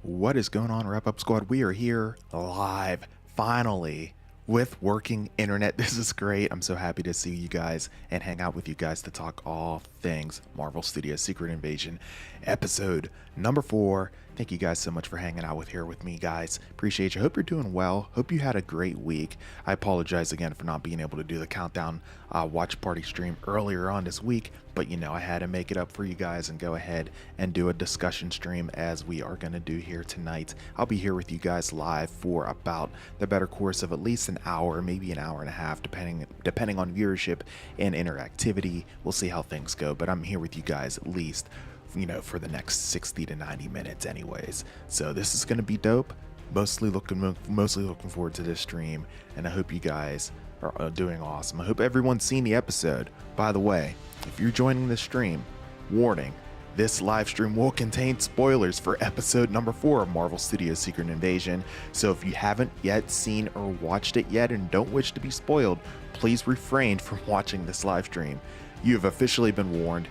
What is going on, Wrap Up Squad? We are here live, finally, with working internet. This is great. I'm so happy to see you guys and hang out with you guys to talk all things Marvel Studios Secret Invasion, episode number 4. Thank you guys so much for hanging out here with me, guys. Appreciate you. Hope you're doing well. Hope you had a great week. I apologize again for not being able to do the countdown watch party stream earlier on this week, but I had to make it up for you guys and go ahead and do a discussion stream as we are going to do here tonight. I'll be here with you guys live for about the better course of at least an hour, maybe an hour and a half, depending on viewership and interactivity. We'll see how things go, but I'm here with you guys at least for the next 60 to 90 minutes anyways. So this is going to be dope. Mostly looking forward to this stream, and I hope you guys are doing awesome. I hope everyone's seen the episode. By the way, if you're joining the stream, warning, this live stream will contain spoilers for episode number 4 of Marvel Studios Secret Invasion. So if you haven't yet seen or watched it yet and don't wish to be spoiled, please refrain from watching this live stream. You have officially been warned.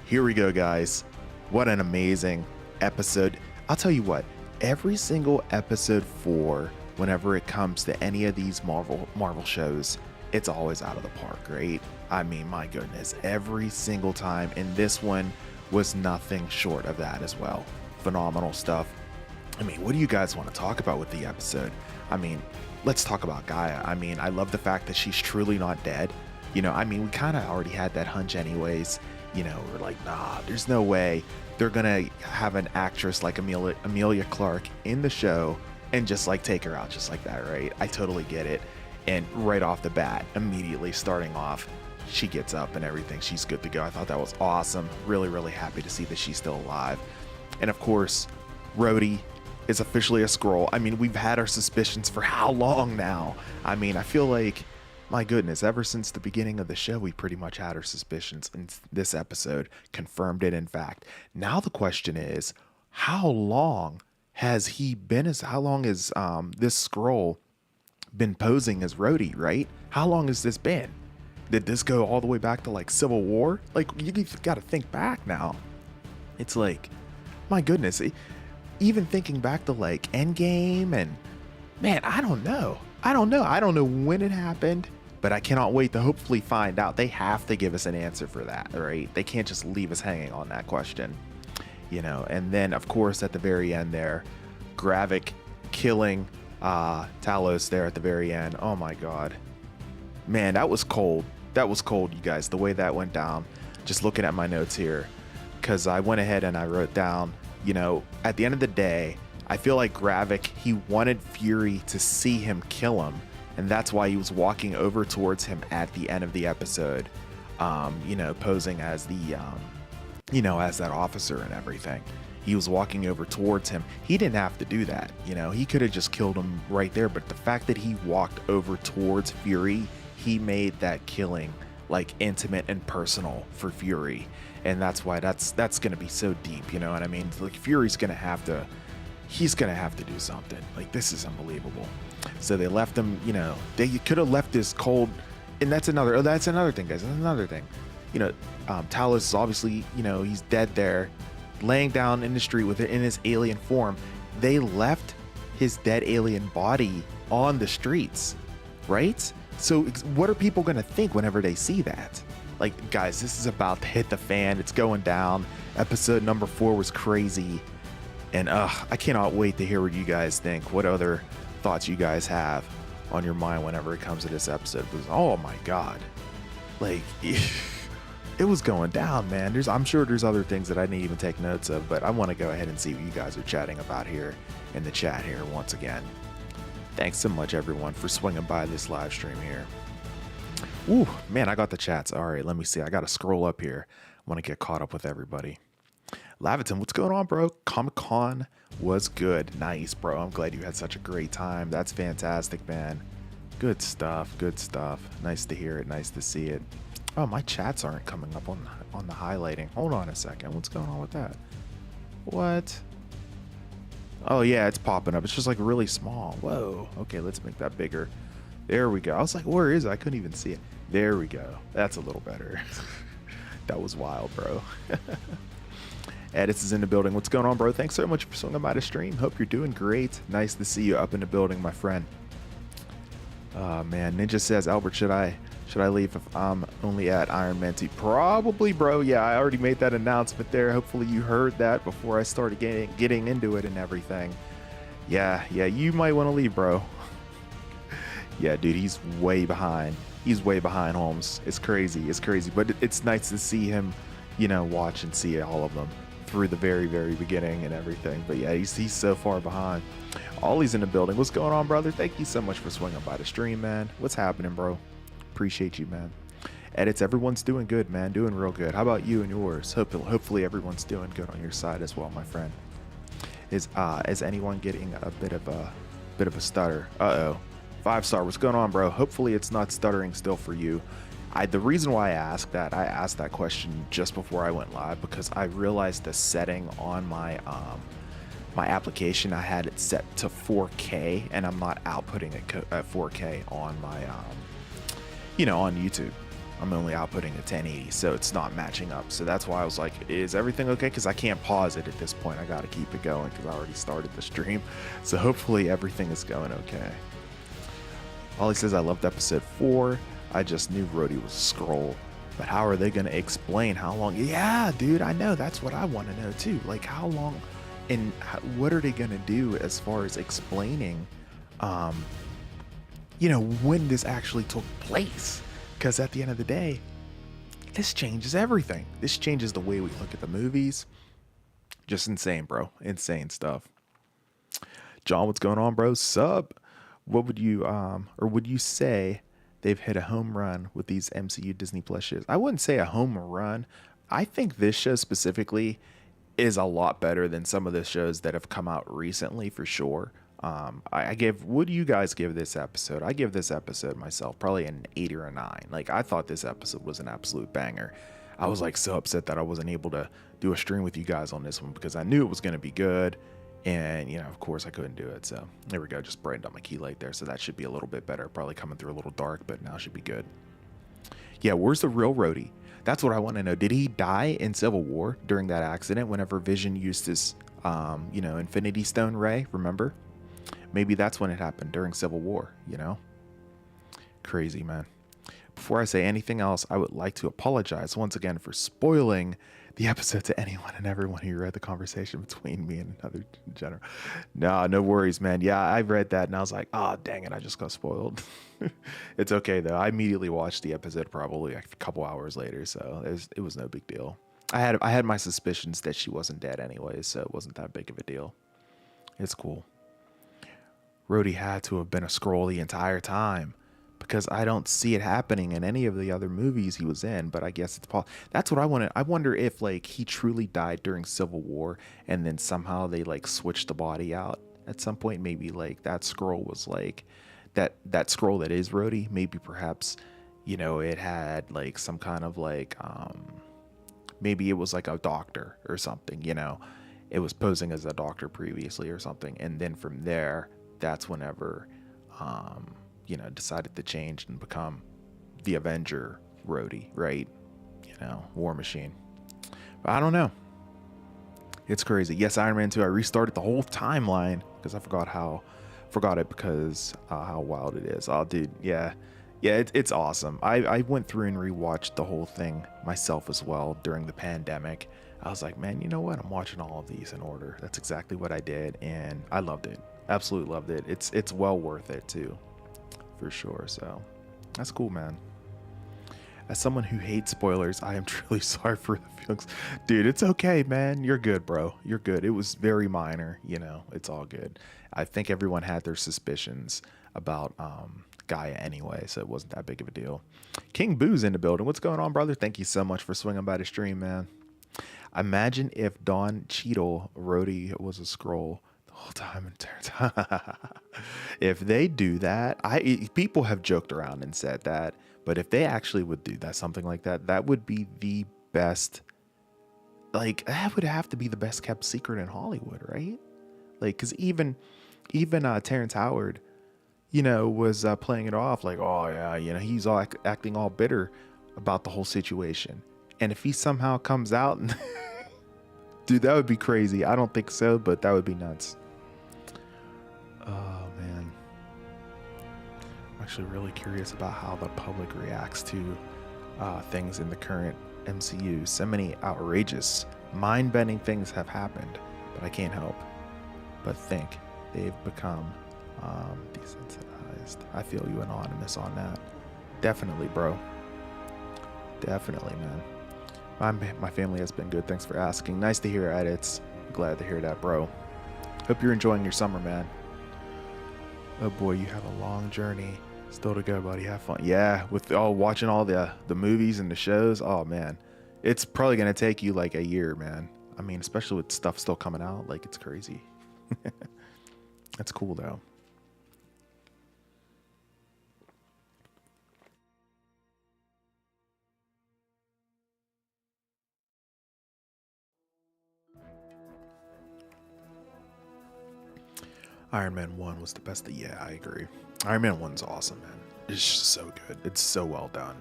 Here we go, guys. What an amazing episode. I'll tell you what, every single episode 4, whenever it comes to any of these Marvel shows, it's always out of the park, right? I mean, my goodness, every single time, and this one was nothing short of that as well. Phenomenal stuff. I mean, what do you guys want to talk about with the episode? I mean, let's talk about Gaia. I mean, I love the fact that she's truly not dead. We kind of already had that hunch anyways. We're like, nah, there's no way they're gonna have an actress like Emilia Clarke in the show and just like take her out just like that, right? I totally get it. And right off the bat, immediately starting off, she gets up and everything. She's good to go. I thought that was awesome. Really, really happy to see that she's still alive. And of course, Rhodey is officially a Skrull. I mean, we've had our suspicions for how long now? I mean, I feel like, my goodness, ever since the beginning of the show, we pretty much had our suspicions, and this episode confirmed it, in fact. Now the question is, how long has this Skrull been posing as Rhodey, right? How long has this been? Did this go all the way back to like Civil War? Like, you've got to think back now. It's like, my goodness, even thinking back to like Endgame, and man, I don't know when it happened, but I cannot wait to hopefully find out. They have to give us an answer for that, right? They can't just leave us hanging on that question, and then of course at the very end there, Gravik killing Talos there at the very end. Oh my god, man, that was cold, you guys, the way that went down. Just looking at my notes here, because I went ahead and I wrote down, at the end of the day, I feel like Gravik, he wanted Fury to see him kill him, and that's why he was walking over towards him at the end of the episode, posing as the, as that officer and everything. He was walking over towards him. He didn't have to do that, he could have just killed him right there, but the fact that he walked over towards Fury, he made that killing like intimate and personal for Fury, and that's why that's going to be so deep, you know what I mean? Like, Fury's going to have to, he's gonna have to do something. Like, this is unbelievable. So they left him, they could have left this cold, and that's another thing, guys. That's another thing. Talos is obviously, he's dead there, laying down in the street in his alien form. They left his dead alien body on the streets, right? So what are people gonna think whenever they see that? Like, guys, this is about to hit the fan. It's going down. Episode number 4 was crazy. And I cannot wait to hear what you guys think. What other thoughts you guys have on your mind whenever it comes to this episode. Because, oh my god, like, it was going down, man. I'm sure there's other things that I didn't even take notes of, but I want to go ahead and see what you guys are chatting about here in the chat here once again. Thanks so much, everyone, for swinging by this live stream here. Ooh, man, I got the chats. All right, let me see. I got to scroll up here. I want to get caught up with everybody. Laviton, what's going on, bro? Comic-Con was good. Nice, bro. I'm glad you had such a great time. That's fantastic, man. Good stuff. Good stuff. Nice to hear it. Nice to see it. Oh, my chats aren't coming up on the highlighting. Hold on a second. What's going on with that? What? Oh, yeah, it's popping up. It's just like really small. Whoa. Okay, let's make that bigger. There we go. I was like, where is it? I couldn't even see it. There we go. That's a little better. That was wild, bro. Edits is in the building. What's going on, bro? Thanks so much for swinging by the stream. Hope you're doing great. Nice to see you up in the building, my friend. Man, Ninja says, Albert, should I leave if I'm only at Iron Man 2? Probably, bro. Yeah, I already made that announcement there. Hopefully you heard that before I started getting into it and everything. Yeah, you might want to leave, bro. Yeah, dude, he's way behind. He's way behind, Holmes. It's crazy. It's crazy. But it's nice to see him, watch and see all of them through the very, very beginning and everything. But yeah, he's so far behind. Ollie's in the building. What's going on, brother? Thank you so much for swinging by the stream, man. What's happening, bro? Appreciate you, man. Edits, everyone's doing good, man. Doing real good. How about you and yours? Hopefully everyone's doing good on your side as well, my friend. Is anyone getting a bit of a stutter? Uh-oh. 5-star, what's going on, bro? Hopefully it's not stuttering still for you. The reason why I asked that question just before I went live, because I realized the setting on my my application, I had it set to 4K, and I'm not outputting at 4K on my on YouTube. I'm only outputting at 1080, so it's not matching up. So that's why I was like, is everything okay? Because I can't pause it at this point. I got to keep it going because I already started the stream. So hopefully everything is going okay. Ollie says, I loved episode 4. I just knew Rhodey was a Skrull. But how are they going to explain how long? Yeah, dude, I know. That's what I want to know too. Like, how long and what are they going to do as far as explaining, when this actually took place? Because at the end of the day, this changes everything. This changes the way we look at the movies. Just insane, bro. Insane stuff. John, what's going on, bro? Sub. What would you, would you say they've hit a home run with these MCU Disney Plus shows? I wouldn't say a home run. I think this show specifically is a lot better than some of the shows that have come out recently, for sure. What do you guys give this episode? I give this episode myself probably an 8 or a 9. Like, I thought this episode was an absolute banger. I was like so upset that I wasn't able to do a stream with you guys on this one because I knew it was going to be good. And, of course I couldn't do it. So there we go. Just brightened up my key light there. So that should be a little bit better. Probably coming through a little dark, but now should be good. Yeah, where's the real Rhodey? That's what I want to know. Did he die in Civil War during that accident whenever Vision used his, Infinity Stone ray? Remember? Maybe that's when it happened, during Civil War, Crazy, man. Before I say anything else, I would like to apologize once again for spoiling the episode to anyone and everyone who read the conversation between me and another general. No worries, man. Yeah, I read that and I was like, oh, dang it, I just got spoiled. It's okay, though. I immediately watched the episode probably a couple hours later, so it was no big deal. I had my suspicions that she wasn't dead anyway, so it wasn't that big of a deal. It's cool. Rhodey had to have been a Skrull the entire time, because I don't see it happening in any of the other movies he was in, but I guess it's possible. That's what I wanted. I wonder if he truly died during Civil War and then somehow they switched the body out at some point. Maybe that Skrull was that Skrull that is Rhodey. Maybe perhaps, it had some kind of maybe it was a doctor or something, it was posing as a doctor previously or something. And then from there, that's whenever, decided to change and become the Avenger Rhodey, right? War Machine. But I don't know. It's crazy. Yes, Iron Man 2. I restarted the whole timeline because I forgot it because how wild it is. Oh, dude, yeah, it's awesome. I went through and rewatched the whole thing myself as well during the pandemic. I was like, man, you know what? I'm watching all of these in order. That's exactly what I did, and I loved it. Absolutely loved it. It's well worth it too, for sure. So that's cool, man. As someone who hates spoilers, I am truly sorry for the feelings. Dude, it's okay, man. You're good, bro. You're good. It was very minor, it's all good. I think everyone had their suspicions about Gaia anyway, so it wasn't that big of a deal. King Boo's in the building. What's going on, brother? Thank you so much for swinging by the stream, man. Imagine if Don Cheadle Rhodey was a Skrull whole time and if they do that, people have joked around and said that, but if they actually would do that, something like that, that would be the best. That would have to be the best kept secret in Hollywood, right? Because even Terrence Howard, was playing it off oh yeah, he's all acting all bitter about the whole situation, and if he somehow comes out and Dude, that would be crazy. I don't think so, but that would be nuts. Oh, man. I'm actually really curious about how the public reacts to things in the current MCU. So many outrageous, mind-bending things have happened, but I can't help but think they've become desensitized. I feel you anonymous on that. Definitely, bro. Definitely, man. My family has been good. Thanks for asking. Nice to hear, edits. Glad to hear that, bro. Hope you're enjoying your summer, man. Oh boy, you have a long journey still to go, buddy. Have fun. Yeah, with watching all the movies and the shows. Oh man, it's probably gonna take you like a year, man. I mean, especially with stuff still coming out, like it's crazy. That's cool though. Iron Man 1 was the best. Yeah, I agree. Iron Man 1's awesome, man. It's just so good. It's so well done.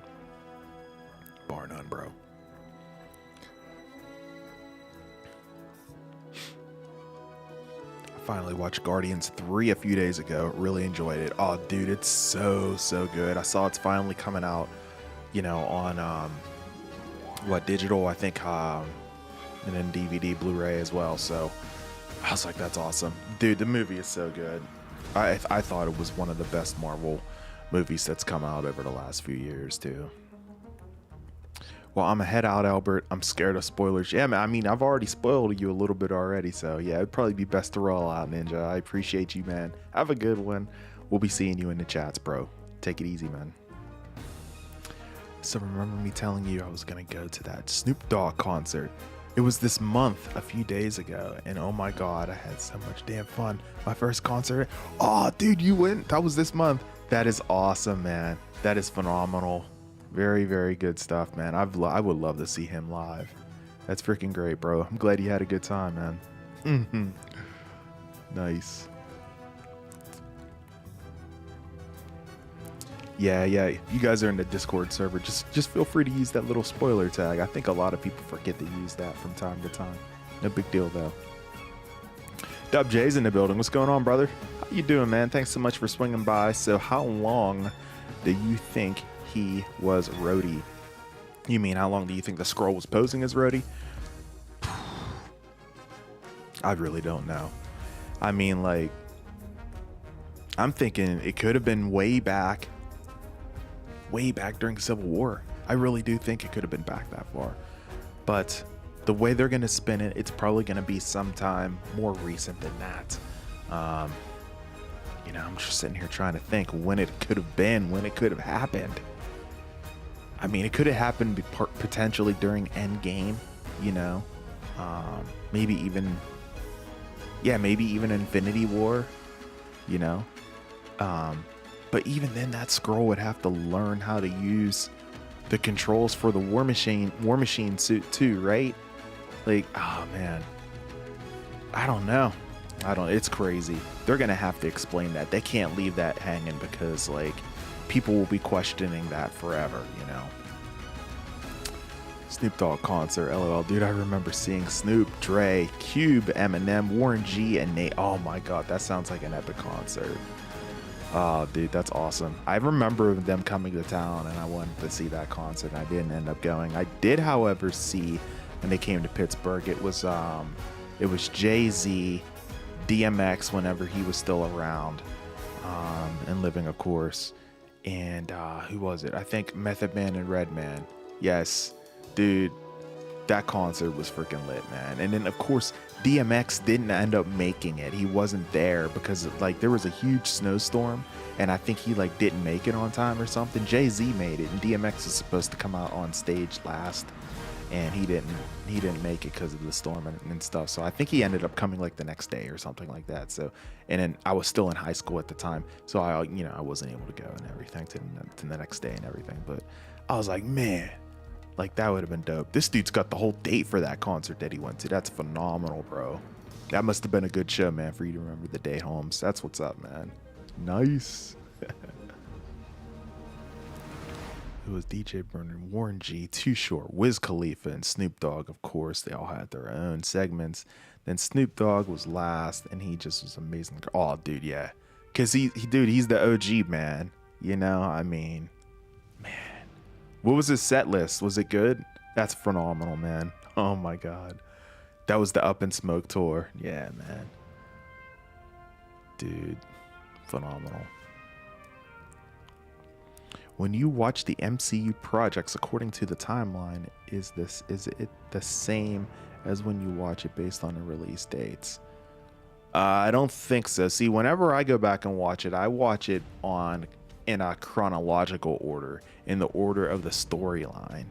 Bar none, bro. I finally watched Guardians 3 a few days ago. Really enjoyed it. Oh, dude, it's so good. I saw it's finally coming out, you know, on digital, I think, and then DVD, Blu-ray as well. So I was like, that's awesome. Dude, the movie is so good. I thought it was one of the best Marvel movies that's come out over the last few years, too. Well, I'm gonna head out, Albert. I'm scared of spoilers. Yeah, man, I mean, I've already spoiled you a little bit already, so yeah, it'd probably be best to roll out, Ninja. I appreciate you, man. Have a good one. We'll be seeing you in the chats, bro. Take it easy, man. So remember me telling you I was gonna go to that Snoop Dogg concert. It was this month, a few days ago, and oh my god, I had so much damn fun. My first concert. Oh, dude, you went? That was this month. That is awesome, man. That is phenomenal. Very good stuff, man. I would love to see him live. That's freaking great, bro. I'm glad you had a good time, man. Nice. Yeah, you guys are in the Discord server. Just feel free to use that little spoiler tag. I think a lot of people forget to use that from time to time. No big deal though. Dub J's in the building. What's going on, brother? How you doing, man? Thanks so much for swinging by. So how long do you think he was Rhodey? You mean how long do you think the Skrull was posing as Rhodey? I really don't know. I mean, like, I'm thinking it could have been way back during Civil War. I really do think it could have been back that far. But the way they're going to spin it, it's probably going to be sometime more recent than that. You know, I'm just sitting here trying to think when it could have been, when it could have happened. I mean, it could have happened potentially during Endgame, you know. Maybe even Infinity War, you know. But even then, that Skrull would have to learn how to use the controls for the War Machine suit too, right? Like, oh man, I don't know. It's crazy. They're gonna have to explain that. They can't leave that hanging because like people will be questioning that forever, you know. Snoop Dogg concert, LOL, dude. I remember seeing Snoop, Dre, Cube, Eminem, Warren G, and Nate. Oh my god, that sounds like an epic concert. Oh, dude, that's awesome. I remember them coming to town, and I wanted to see that concert. And I didn't end up going. I did, however, see when they came to Pittsburgh. It was Jay-Z, DMX, whenever he was still around, and living, of course. And who was it? I think Method Man and Redman. Yes, dude, that concert was freaking lit, man. And then, of course, DMX didn't end up making it. He wasn't there because like there was a huge snowstorm, and I think he like didn't make it on time or something. Jay-Z made it, and DMX was supposed to come out on stage last, and he didn't make it because of the storm and stuff. So I think he ended up coming like the next day or something like that. So, and then I was still in high school at the time, so I wasn't able to go and everything to the next day and everything. But I was like, man, like that would have been dope. This dude's got the whole date for that concert that he went to. That's phenomenal, bro. That must have been a good show, man, for you to remember the day, Holmes. That's what's up, man. Nice. It was DJ Burner, Warren G, Too Short, Wiz Khalifa, and Snoop Dogg. Of course, they all had their own segments. Then Snoop Dogg was last, and he just was amazing. Oh, dude, yeah, cause he's the OG, man. You know, I mean, man, what was his set list? Was it good? That's phenomenal, man. Oh my god, that was the Up in Smoke tour. Yeah, man, dude, phenomenal. When you watch the MCU projects according to the timeline, is it the same as when you watch it based on the release dates? I don't think so. See, whenever I go back and watch it, I watch it in a chronological order, in the order of the storyline.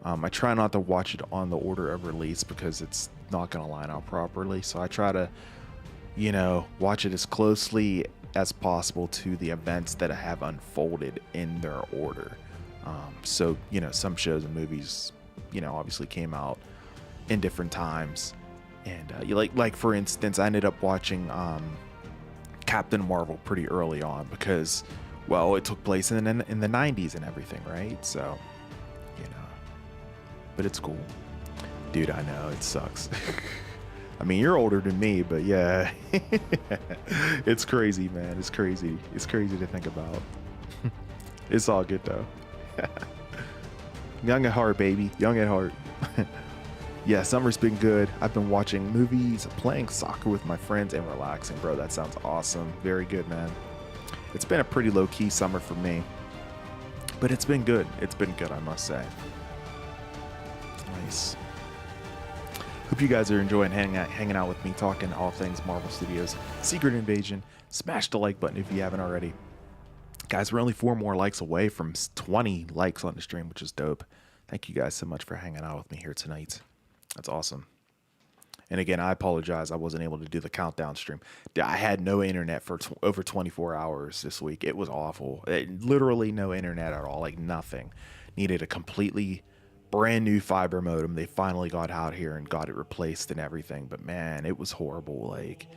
I try not to watch it on the order of release because it's not going to line up properly. So I try to, watch it as closely as possible to the events that have unfolded in their order. So, some shows and movies, obviously came out in different times. And like for instance, I ended up watching Captain Marvel pretty early on because, well, it took place in the 90s and everything, right? So, but it's cool. Dude, I know, it sucks. I mean, you're older than me, but yeah, it's crazy, man. It's crazy. It's crazy to think about. It's all good though. Young at heart, baby. Young at heart. Yeah, summer's been good. I've been watching movies, playing soccer with my friends, and relaxing, bro. That sounds awesome. Very good, man. It's been a pretty low-key summer for me, but it's been good. It's been good, I must say. Nice. Hope you guys are enjoying hanging out with me, talking all things Marvel Studios Secret Invasion. Smash the like button if you haven't already. Guys, we're only 4 more likes away from 20 likes on the stream, which is dope. Thank you guys so much for hanging out with me here tonight. That's awesome. And again, I apologize. I wasn't able to do the countdown stream. I had no internet for over 24 hours this week. It was awful. Literally no internet at all, like nothing. Needed a completely brand new fiber modem. They finally got out here and got it replaced and everything. But man, it was horrible. Like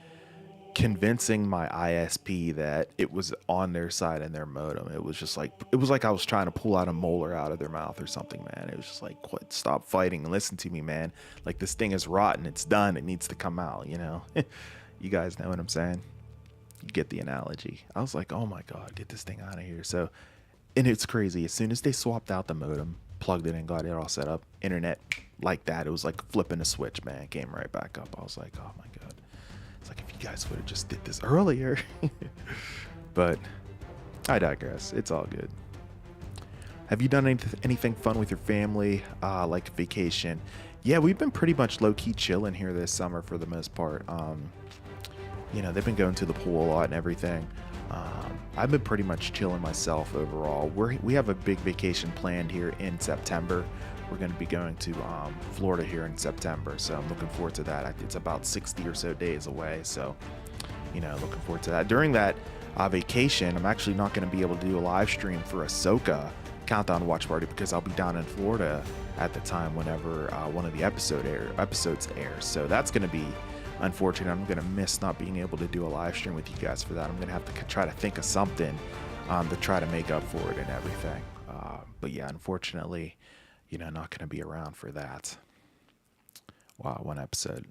convincing my ISP that it was on their side and their modem. It was like I was trying to pull out a molar out of their mouth or something, man. It was just like, quit, stop fighting and listen to me, man. Like this thing is rotten. It's done. It needs to come out, You guys know what I'm saying? You get the analogy. I was like, oh my God, get this thing out of here. So, and it's crazy. As soon as they swapped out the modem, plugged it in, got it all set up, internet like that, it was like flipping a switch, man. It came right back up. I was like, oh my God. It's like, if you guys would have just did this earlier. But I digress. It's all good. Have you done anything fun with your family, like vacation? Yeah, we've been pretty much low-key chilling here this summer for the most part. They've been going to the pool a lot and everything. I've been pretty much chilling myself overall. We have a big vacation planned here in September. We're going to be going to Florida here in September, so I'm looking forward to that. It's about 60 or so days away, so looking forward to that. During that vacation, I'm actually not going to be able to do a live stream for Ahsoka Countdown Watch Party because I'll be down in Florida at the time whenever one of the episodes air. So that's going to be unfortunate. I'm going to miss not being able to do a live stream with you guys for that. I'm going to have to try to think of something to try to make up for it and everything. But yeah, unfortunately, not going to be around for that. Wow, one episode.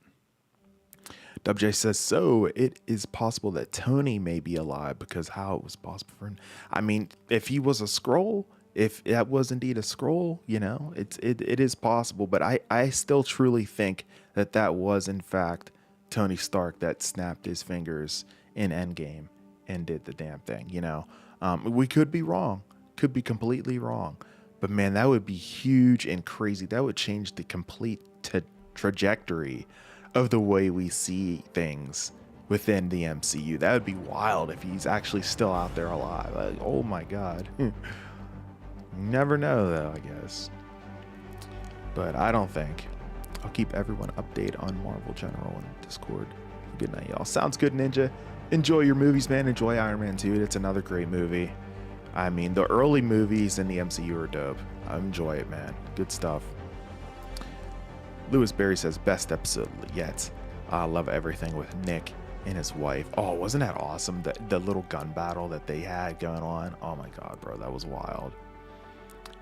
WJ says, so it is possible that Tony may be alive because how it was possible for him. I mean, if he was a Skrull, if that was indeed a Skrull, it is possible. But I still truly think that was in fact Tony Stark that snapped his fingers in Endgame and did the damn thing. We could be wrong, could be completely wrong. But man, that would be huge and crazy. That would change the complete trajectory of the way we see things within the MCU. That would be wild if he's actually still out there alive. Like, oh my God. Never know though, I guess. But I don't think. I'll keep everyone updated on Marvel General in Discord. Good night, y'all. Sounds good, Ninja. Enjoy your movies, man. Enjoy Iron Man 2. It's another great movie. I mean, the early movies in the MCU are dope. I enjoy it, man. Good stuff. Lewis Berry says, best episode yet. I love everything with Nick and his wife. Oh, wasn't that awesome? The little gun battle that they had going on. Oh my God, bro. That was wild.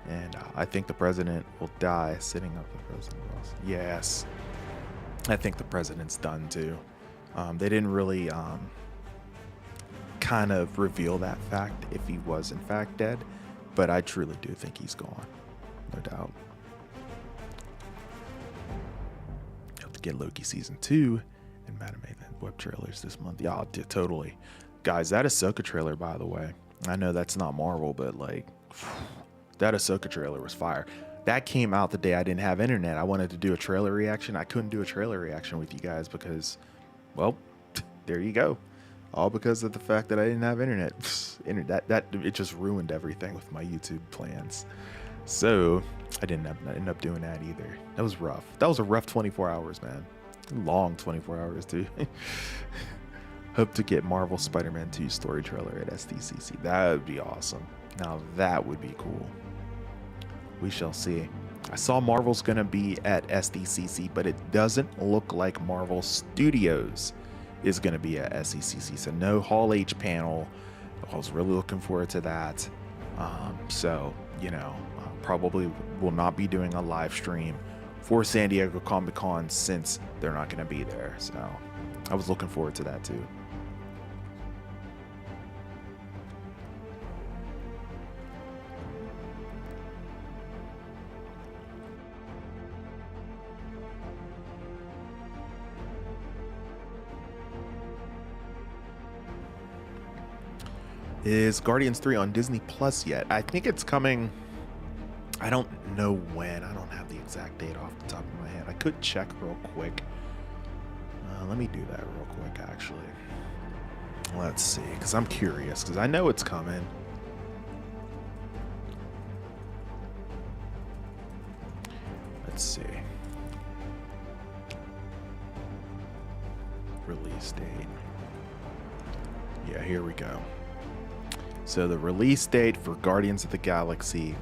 And I think the president will die sitting up the president. Yes. I think the president's done too. They didn't really kind of reveal that fact if he was in fact dead, but I truly do think he's gone. No doubt. Have to get Loki season 2 and Madame web trailers this month. Yeah, totally. Guys, that Ahsoka trailer, by the way. I know that's not Marvel, but like that Ahsoka trailer was fire. That came out the day I didn't have internet. I wanted to do a trailer reaction. I couldn't do a trailer reaction with you guys because, well, there you go. All because of the fact that I didn't have internet. That it just ruined everything with my YouTube plans. So I didn't end up doing that either. That was rough. That was a rough 24 hours, man. Long 24 hours too. Hope to get Marvel Spider-Man 2 story trailer at SDCC. That would be awesome. Now that would be cool. We shall see. I saw Marvel's gonna be at SDCC, but it doesn't look like Marvel Studios is gonna be at SDCC. So no Hall H panel. I was really looking forward to that. So you know, probably will not be doing a live stream for San Diego Comic-Con since they're not gonna be there. So I was looking forward to that too. Is Guardians 3 on Disney Plus yet? I think it's coming. I don't know when. I don't have the exact date off the top of my head. I could check real quick. Let me do that real quick, actually. Let's see, because I'm curious, because I know it's coming. Let's see. Release date. Yeah, here we go. So the release date for Guardians of the Galaxy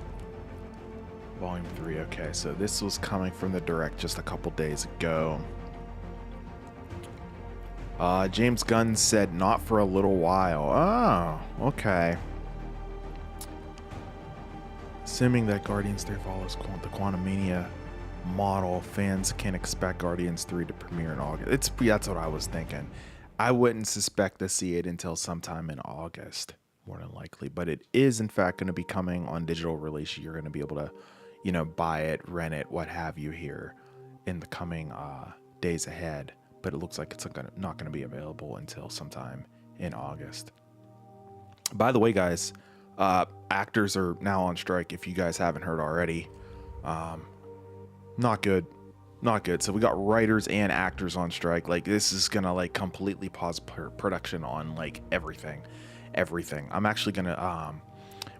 Volume 3. Okay, so this was coming from the Direct just a couple days ago. James Gunn said not for a little while. Oh, okay. Assuming that Guardians 3 follows the Quantumania model, fans can expect Guardians 3 to premiere in August. That's what I was thinking. I wouldn't suspect to see it until sometime in August, more than likely. But it is, in fact, going to be coming on digital release. You're going to be able to, you know, buy it, rent it, what have you here in the coming days ahead. But it looks like it's not going to be available until sometime in August. By the way, guys, actors are now on strike. If you guys haven't heard already, not good. Not good. So we got writers and actors on strike. Like, this is gonna like completely pause production on like everything. I'm actually gonna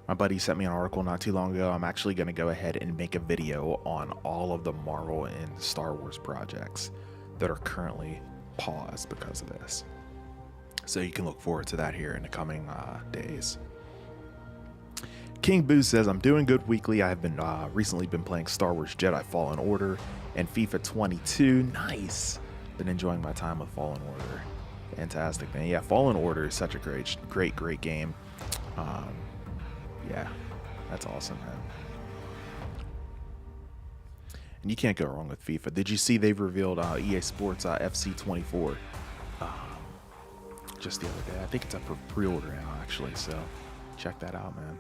my buddy sent me an article not too long ago. I'm actually gonna go ahead and make a video on all of the Marvel and Star Wars projects that are currently paused because of this. So you can look forward to that here in the coming days. King Boo says, I'm doing good weekly. I have been recently been playing Star Wars Jedi Fallen Order and FIFA 22. Nice. Been enjoying my time with Fallen Order. Fantastic, man. Yeah, Fallen Order is such a great game. Yeah, that's awesome, man. And you can't go wrong with FIFA. Did you see they've revealed EA Sports FC 24 just the other day? I think it's up for pre-order now, actually. So check that out, man.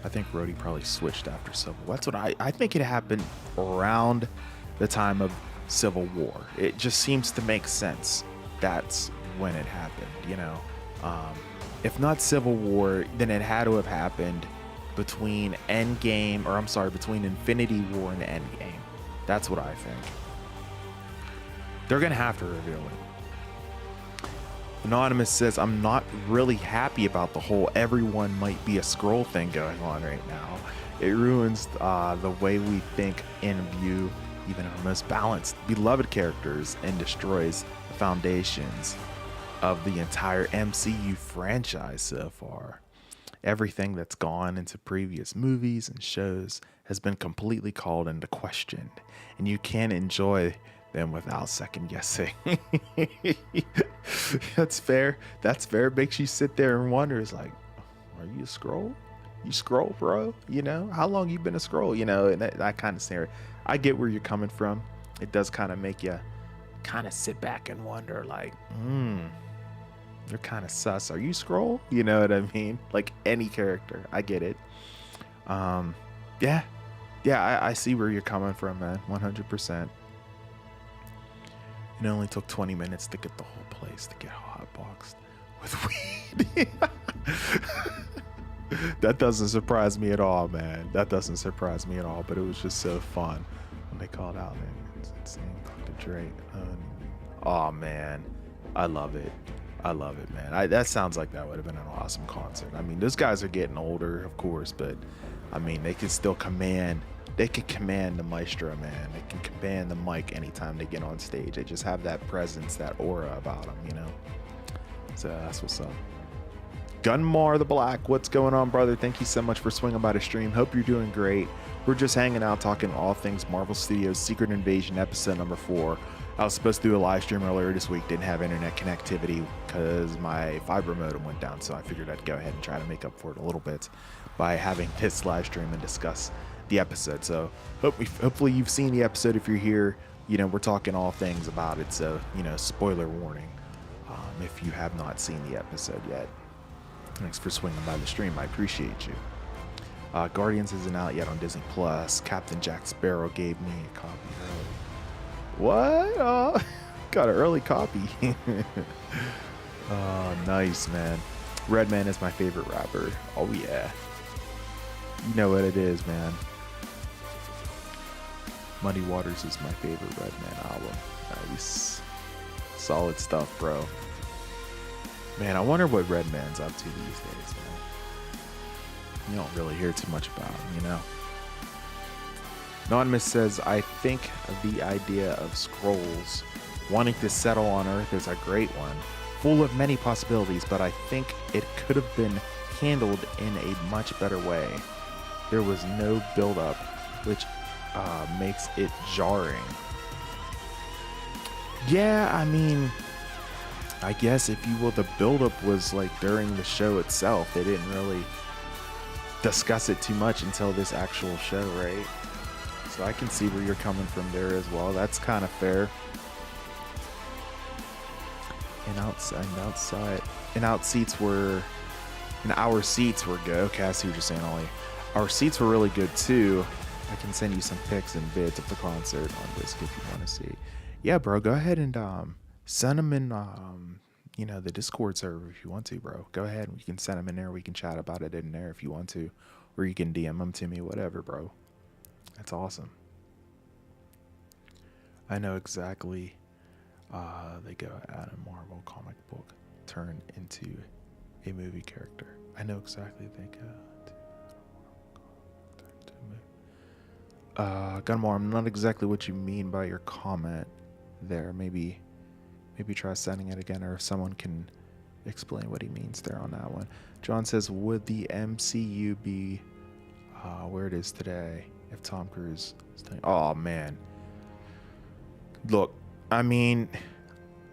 I think Rhodey probably switched after Civil War. That's what I think it happened around the time of Civil War. It just seems to make sense. That's when it happened, you know. If not Civil War, then it had to have happened between between Infinity War and Endgame. That's what I think. They're gonna have to reveal it. Anonymous says, I'm not really happy about the whole everyone might be a scroll thing going on right now. It ruins the way we think and view even our most balanced, beloved characters and destroys the foundations of the entire MCU franchise so far. Everything that's gone into previous movies and shows has been completely called into question, and you can't enjoy them without second guessing. That's fair. That's fair. Makes you sit there and wonder, is like, are you a scroll? You scroll, bro. You know, how long you been a scroll? You know, and that kind of scenario. I get where you're coming from. It does kind of make you kind of sit back and wonder, like, you're kind of sus. Are you scroll? You know what I mean? Like any character. I get it. Yeah. Yeah, I see where you're coming from, man. 100%. It only took 20 minutes to get the whole place to get hotboxed with weed. That doesn't surprise me at all, man. That doesn't surprise me at all, but it was just so fun when they called out, man. It's named Dr. Dre. Oh, man. I love it. I love it, man. That sounds like that would have been an awesome concert. I mean, those guys are getting older, of course, but I mean, they can still command. They can command the maestro, man. They can command the mic anytime they get on stage. They just have that presence, that aura about them, you know? So that's what's up. Gunmar the Black, what's going on, brother? Thank you so much for swinging by the stream. Hope you're doing great. We're just hanging out talking all things Marvel Studios Secret Invasion episode number 4. I was supposed to do a live stream earlier this week, didn't have internet connectivity because my fiber modem went down, so I figured I'd go ahead and try to make up for it a little bit by having this live stream and discuss the episode. So hopefully you've seen the episode. If you're here, you know, we're talking all things about it, so, you know, spoiler warning if you have not seen the episode yet. Thanks for swinging by the stream. I appreciate you. Guardians isn't out yet on Disney Plus. Captain Jack Sparrow gave me a copy early. What? Oh, got an early copy. Oh, nice, man. Redman is my favorite rapper. Oh, yeah. You know what it is, man. Muddy Waters is my favorite Redman album. Nice. Solid stuff, bro. Man, I wonder what Redman's up to these days, man. You don't really hear too much about him, you know? Anonymous says, I think the idea of Skrulls wanting to settle on Earth is a great one, full of many possibilities, but I think it could have been handled in a much better way. There was no build-up, which makes it jarring. Yeah, I mean, I guess if you will, the build-up was like during the show itself. They didn't really discuss it too much until this actual show, right? So I can see where you're coming from there as well. That's kind of fair. And our seats were good. Okay, I see what you're saying, Ollie. Our seats were really good too. I can send you some pics and vids of the concert on Disc if you want to see. Yeah, bro, go ahead and send them in, you know, the Discord server if you want to, bro. Go ahead. We can send them in there. We can chat about it in there if you want to. Or you can DM them to me, whatever, bro. That's awesome. I know exactly. They go at a Marvel comic book turn into a movie character. I know exactly they go to a movie. Gunmar, I'm not exactly what you mean by your comment there. Maybe try sending it again, or if someone can explain what he means there on that one. John says, would the MCU be where it is today if Tom Cruise is oh man, look, I mean,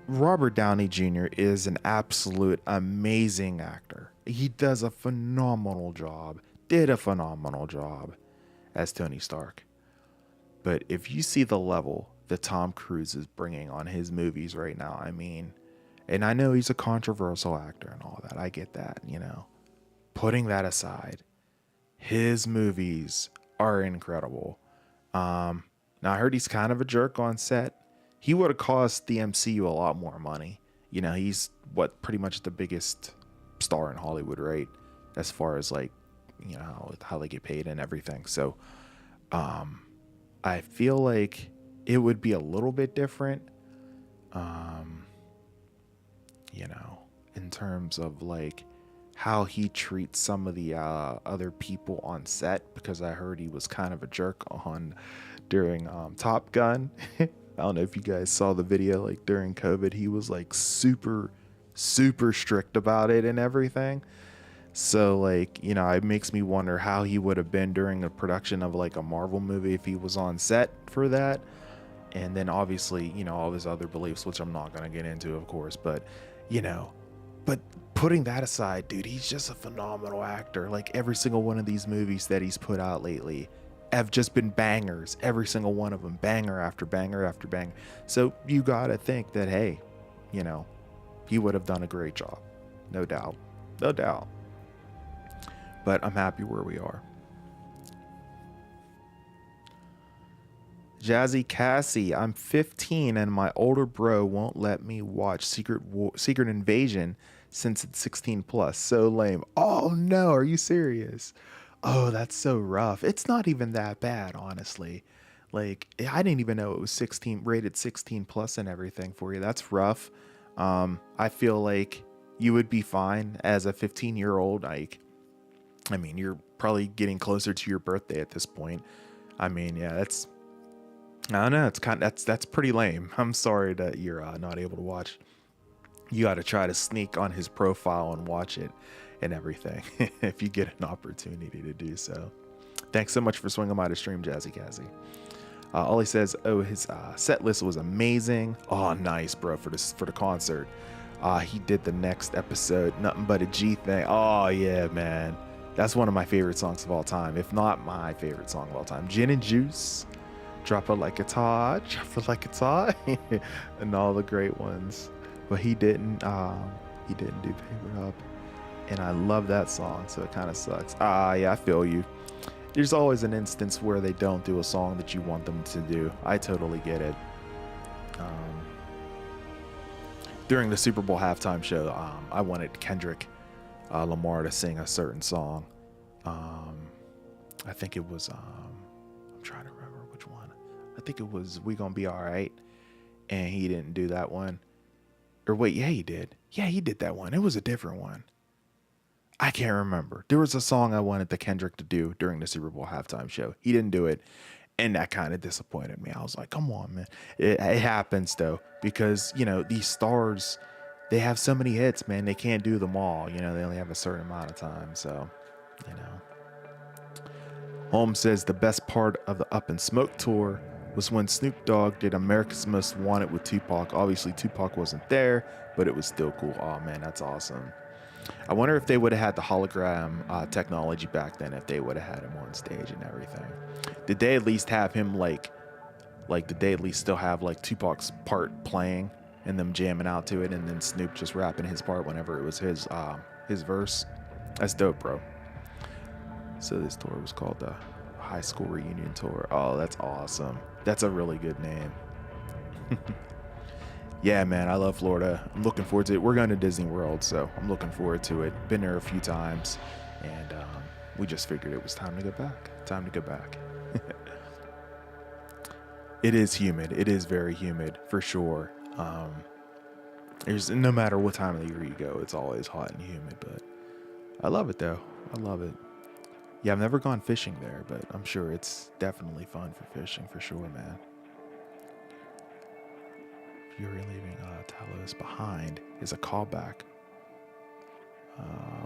Robert Downey Jr. is an absolute amazing actor. He does a phenomenal job, did a phenomenal job as Tony Stark. But if you see the level that Tom Cruise is bringing on his movies right now, I mean, and I know he's a controversial actor and all that, I get that, you know. Putting that aside, his movies are incredible. Now I heard he's kind of a jerk on set. He would have cost the MCU a lot more money. You know, he's pretty much the biggest star in Hollywood, right? As far as like, you know, how they get paid and everything. So, I feel like it would be a little bit different, you know, in terms of like how he treats some of the other people on set, because I heard he was kind of a jerk during Top Gun. I don't know if you guys saw the video, like during COVID, he was like super strict about it and everything. So like, you know, it makes me wonder how he would have been during a production of like a Marvel movie if he was on set for that. And then obviously, you know, all his other beliefs, which I'm not going to get into, of course, but you know, but putting that aside, dude, he's just a phenomenal actor. Like every single one of these movies that he's put out lately have just been bangers. Every single one of them, banger after banger after banger. So you gotta think that, hey, you know, he would have done a great job. No doubt. No doubt. But I'm happy where we are. Jazzy Cassie, I'm 15 and my older bro won't let me watch Secret Invasion since it's 16 plus. So lame. Oh no, are you serious? Oh, that's so rough. It's not even that bad, honestly. Like I didn't even know it was 16 rated 16 plus and everything for you. That's rough. I feel like you would be fine as a 15-year-old. Like, I mean, you're probably getting closer to your birthday at this point. I mean, yeah, that's, I don't know. It's kind of, that's pretty lame. I'm sorry that you're not able to watch. You got to try to sneak on his profile and watch it and everything if you get an opportunity to do so. Thanks so much for swinging by to stream, Jazzy Cassie. Ollie says, oh, his set list was amazing. Oh, nice, bro, for the concert. He did the next episode, Nothing But a G Thing. Oh, yeah, man. That's one of my favorite songs of all time, if not my favorite song of all time. Gin and Juice, Drop It Like It's Hot, Drop It Like It's Hot, and all the great ones. But he didn't do Paper Up. And I love that song, so it kind of sucks. Yeah, I feel you. There's always an instance where they don't do a song that you want them to do. I totally get it. During the Super Bowl halftime show, I wanted Kendrick Lamar to sing a certain song. I think it was, I'm trying to remember which one. I think it was We Gonna Be Alright. And he didn't do that one. Or wait, yeah, he did. Yeah, he did that one. It was a different one. I can't remember. There was a song I wanted the Kendrick to do during the Super Bowl halftime show. He didn't do it. And that kind of disappointed me. I was like, come on, man. It happens, though, because, you know, these stars, they have so many hits, man. They can't do them all. You know, they only have a certain amount of time. So, you know. Holmes says the best part of the Up in Smoke tour was when Snoop Dogg did America's Most Wanted with Tupac. Obviously, Tupac wasn't there, but it was still cool. Oh, man, that's awesome. I wonder if they would have had the hologram technology back then, if they would have had him on stage and everything. Did they at least have him like did they at least still have like Tupac's part playing and them jamming out to it, and then Snoop just rapping his part whenever it was his verse? That's dope, bro. So this tour was called the High School Reunion Tour. Oh, that's awesome. That's a really good name. Yeah, man, I love Florida. I'm looking forward to it. We're going to Disney World, so I'm looking forward to it. Been there a few times, and we just figured it was time to go back. Time to go back. It is humid. It is very humid, for sure. There's no matter what time of the year you go, it's always hot and humid, but I love it, though. I love it. Yeah, I've never gone fishing there, but I'm sure it's definitely fun for fishing, for sure, man. Fury leaving Talos behind is a callback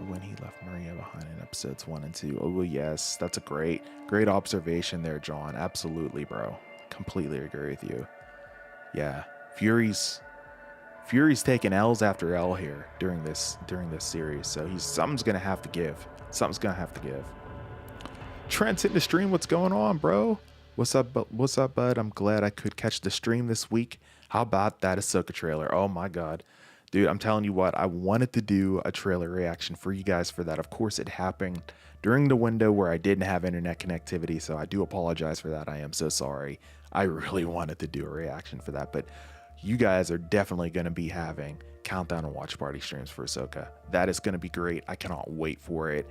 when he left Maria behind in episodes 1 and 2. Oh, yes, that's a great observation there, John. Absolutely, bro. Completely agree with you. Yeah, Fury's taking L's after L here during this series, so something's gonna have to give. Something's gonna have to give. Trent's in the stream. What's going on, bro? What's up, bud? I'm glad I could catch the stream this week. How about that Ahsoka trailer? Oh my god. Dude, I'm telling you what, I wanted to do a trailer reaction for you guys for that. Of course, it happened during the window where I didn't have internet connectivity, so I do apologize for that. I am so sorry. I really wanted to do a reaction for that, but you guys are definitely going to be having countdown and watch party streams for Ahsoka. That is going to be great. I cannot wait for it.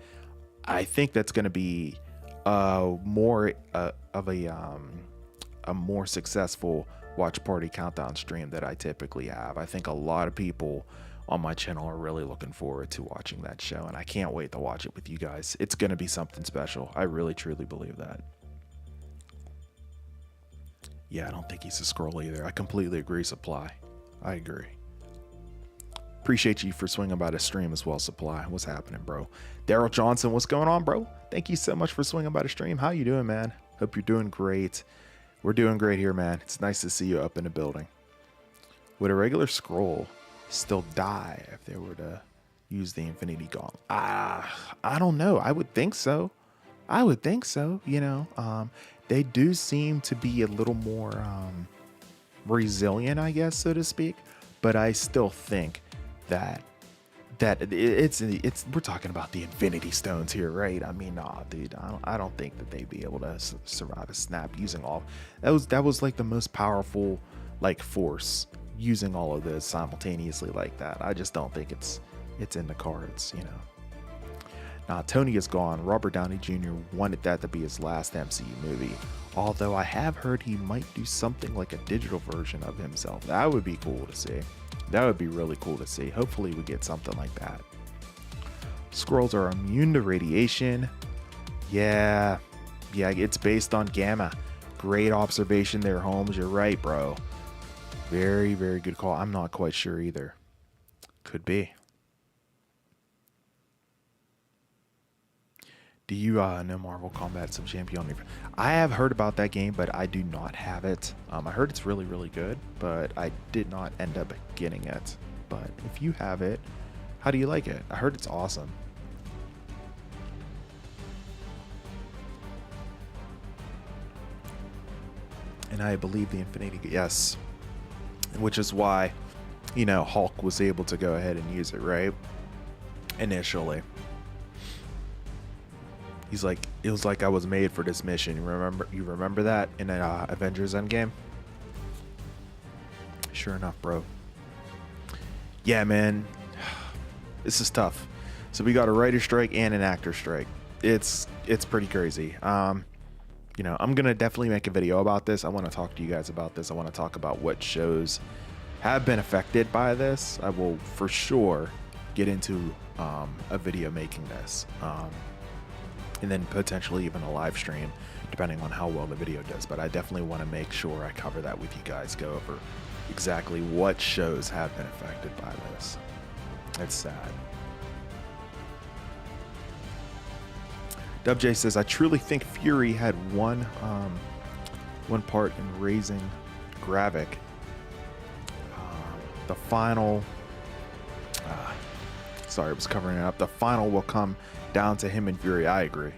I think that's going to be more of a more successful watch party countdown stream that I typically have. I think a lot of people on my channel are really looking forward to watching that show, and I can't wait to watch it with you guys. It's going to be something special. I really truly believe that. Yeah, I don't think he's a scroll either. I completely agree, Supply. I agree. Appreciate you for swinging by the stream as well, Supply. What's happening, bro? Daryl Johnson, what's going on, bro? Thank you so much for swinging by the stream. How you doing, man? Hope you're doing great. We're doing great here, man. It's nice to see you up in the building. Would a regular scroll still die if they were to use the Infinity Gauntlet? I don't know. I would think so. I would think so. They do seem to be a little more resilient, I guess, so to speak. But I still think that it's we're talking about the Infinity Stones here, right? I mean, nah, dude, I don't think that they'd be able to survive a snap using all. That was like the most powerful like force using all of this simultaneously like that. I just don't think it's in the cards. Now, Tony is gone. Robert Downey Jr. wanted that to be his last MCU movie. Although I have heard he might do something like a digital version of himself. That would be cool to see. That would be really cool to see. Hopefully we get something like that. Skrulls are immune to radiation. Yeah, it's based on gamma. Great observation there, Holmes. You're right, bro. Very, very good call. I'm not quite sure either. Could be. Do you know Marvel Combat Subchampion? I have heard about that game, but I do not have it. I heard it's really, really good, but I did not end up getting it. But if you have it, how do you like it? I heard it's awesome. And I believe the Infinity, yes. Which is why, Hulk was able to go ahead and use it, right? Initially. He's like, it was like I was made for this mission. You remember that in Avengers Endgame? Sure enough, bro. Yeah, man. This is tough. So we got a writer strike and an actor strike. It's pretty crazy. I'm gonna definitely make a video about this. I want to talk to you guys about this. I want to talk about what shows have been affected by this. I will for sure get into a video making this. And then potentially even a live stream, depending on how well the video does. But I definitely want to make sure I cover that with you guys, go over exactly what shows have been affected by this. It's sad. Dub J says, I truly think Fury had one part in raising Gravik. The final... sorry, I was covering it up. The final will come down to him and Fury. I agree.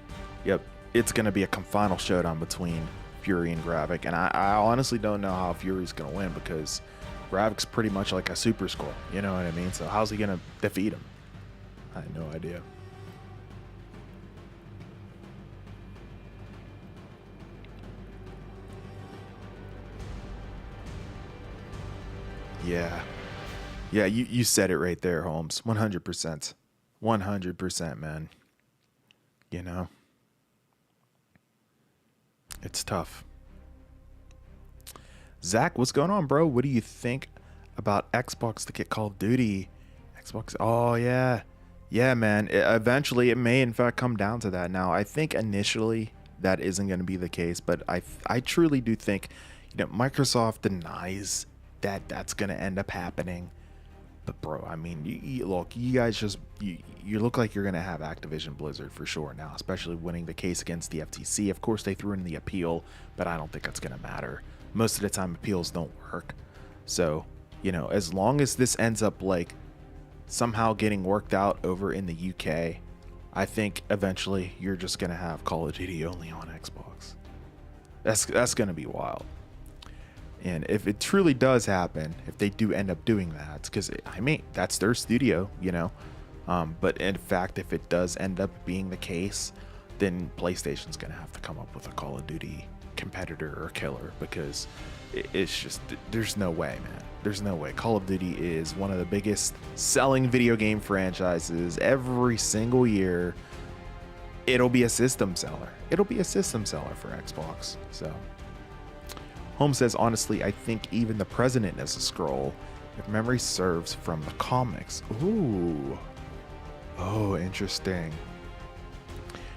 Yep, it's going to be a final showdown between Fury and Gravik, and I honestly don't know how Fury's going to win because Gravik's pretty much like a Super Skrull, you know what I mean? So how's he going to defeat him? I have no idea. Yeah, you said it right there, Holmes. 100%. 100%, man. It's tough. Zach, what's going on, bro? What do you think about Xbox to get Call of Duty? Xbox, oh yeah. Yeah, man. Eventually, it may in fact come down to that. Now, I think initially that isn't going to be the case, but I truly do think, Microsoft denies that that's going to end up happening. But bro, I mean, look, you guys just you look like you're gonna have Activision Blizzard for sure now, especially winning the case against the FTC. Of course, they threw in the appeal, but I don't think that's gonna matter. Most of the time, appeals don't work. So, as long as this ends up like somehow getting worked out over in the UK, I think eventually you're just gonna have Call of Duty only on Xbox. That's gonna be wild. And if it truly does happen, if they do end up doing that, because that's their studio, but in fact, if it does end up being the case, then PlayStation's going to have to come up with a Call of Duty competitor or killer, because it's just, there's no way, man. There's no way. Call of Duty is one of the biggest selling video game franchises every single year. It'll be a system seller. It'll be a system seller for Xbox. So Holmes says, honestly, I think even the president is a Skrull, if memory serves, from the comics. Ooh. Oh, interesting.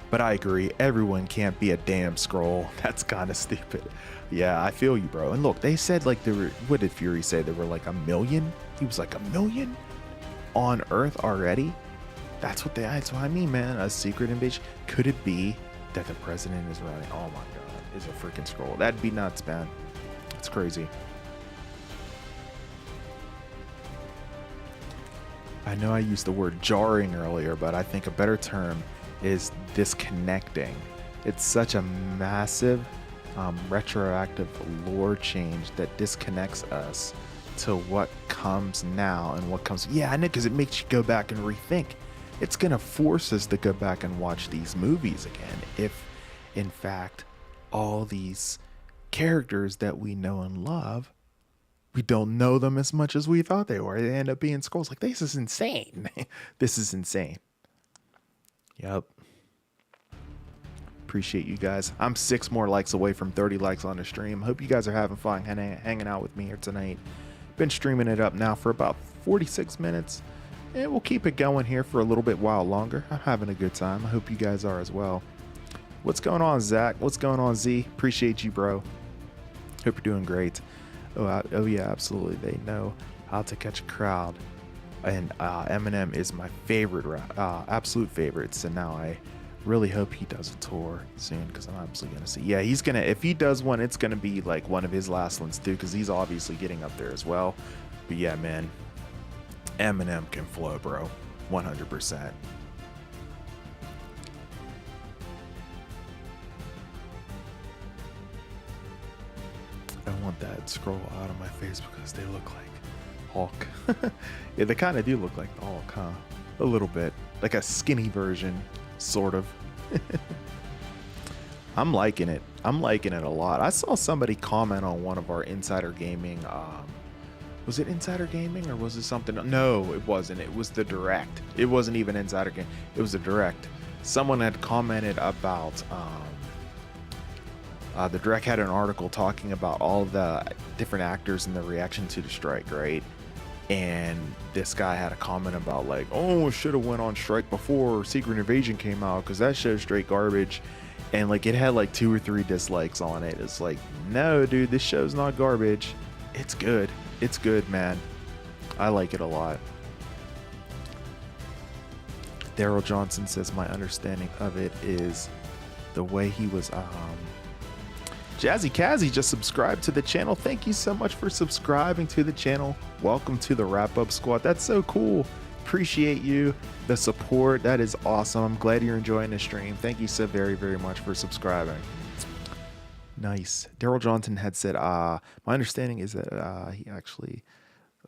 But I agree, everyone can't be a damn Skrull. That's kind of stupid. Yeah, I feel you, bro. And look, they said like there were, what did Fury say? There were like 1 million? He was like 1 million on Earth already? That's what I mean, man. A secret invasion. Could it be that the president is running? Oh my God, is a freaking Skrull. That'd be nuts, man. It's crazy. I know I used the word jarring earlier, but I think a better term is disconnecting. It's such a massive retroactive lore change that disconnects us to what comes now and what comes. Yeah, I know, because it makes you go back and rethink. It's going to force us to go back and watch these movies again if, in fact, all these characters that we know and love, we don't know them as much as we thought they were. They end up being scrolls. Like, this is insane. This is insane. Yep. Appreciate you guys. I'm 6 more likes away from 30 likes on the stream. Hope you guys are having fun hanging out with me here tonight. Been streaming it up now for about 46 minutes. And we'll keep it going here for a little bit while longer. I'm having a good time. I hope you guys are as well. What's going on, Zach? What's going on, Z? Appreciate you, bro. Hope you're doing great. Oh yeah, absolutely. They know how to catch a crowd. And Eminem is my favorite, absolute favorite. So now I really hope he does a tour soon, because I'm absolutely going to see. Yeah, he's going to, if he does one, it's going to be like one of his last ones too, because he's obviously getting up there as well. But yeah, man, Eminem can flow, bro. 100%. I want that scroll out of my face because they look like Hulk. Yeah, they kind of do look like the Hulk, huh? A little bit. Like a skinny version, sort of. I'm liking it. I'm liking it a lot. I saw somebody comment on one of our Insider Gaming. Was it Insider Gaming or was it something? No, it wasn't. It was the Direct. It wasn't even Insider Game. It was the Direct. Someone had commented about the Direct had an article talking about all the different actors and the reaction to the strike, right? And this guy had a comment about like, oh, it should have went on strike before Secret Invasion came out because that show's straight garbage. And like it had like 2 or 3 dislikes on it. It's like, no, dude, this show's not garbage. It's good. It's good, man. I like it a lot. Daryl Johnson says my understanding of it is the way he was Jazzy Kazzy just subscribed to the channel. Thank you so much for subscribing to the channel. Welcome to the Wrap Up Squad. That's so cool. Appreciate you, the support. That is awesome. I'm glad you're enjoying the stream. Thank you so very, very much for subscribing. Nice. Daryl Johnson had said, my understanding is that he actually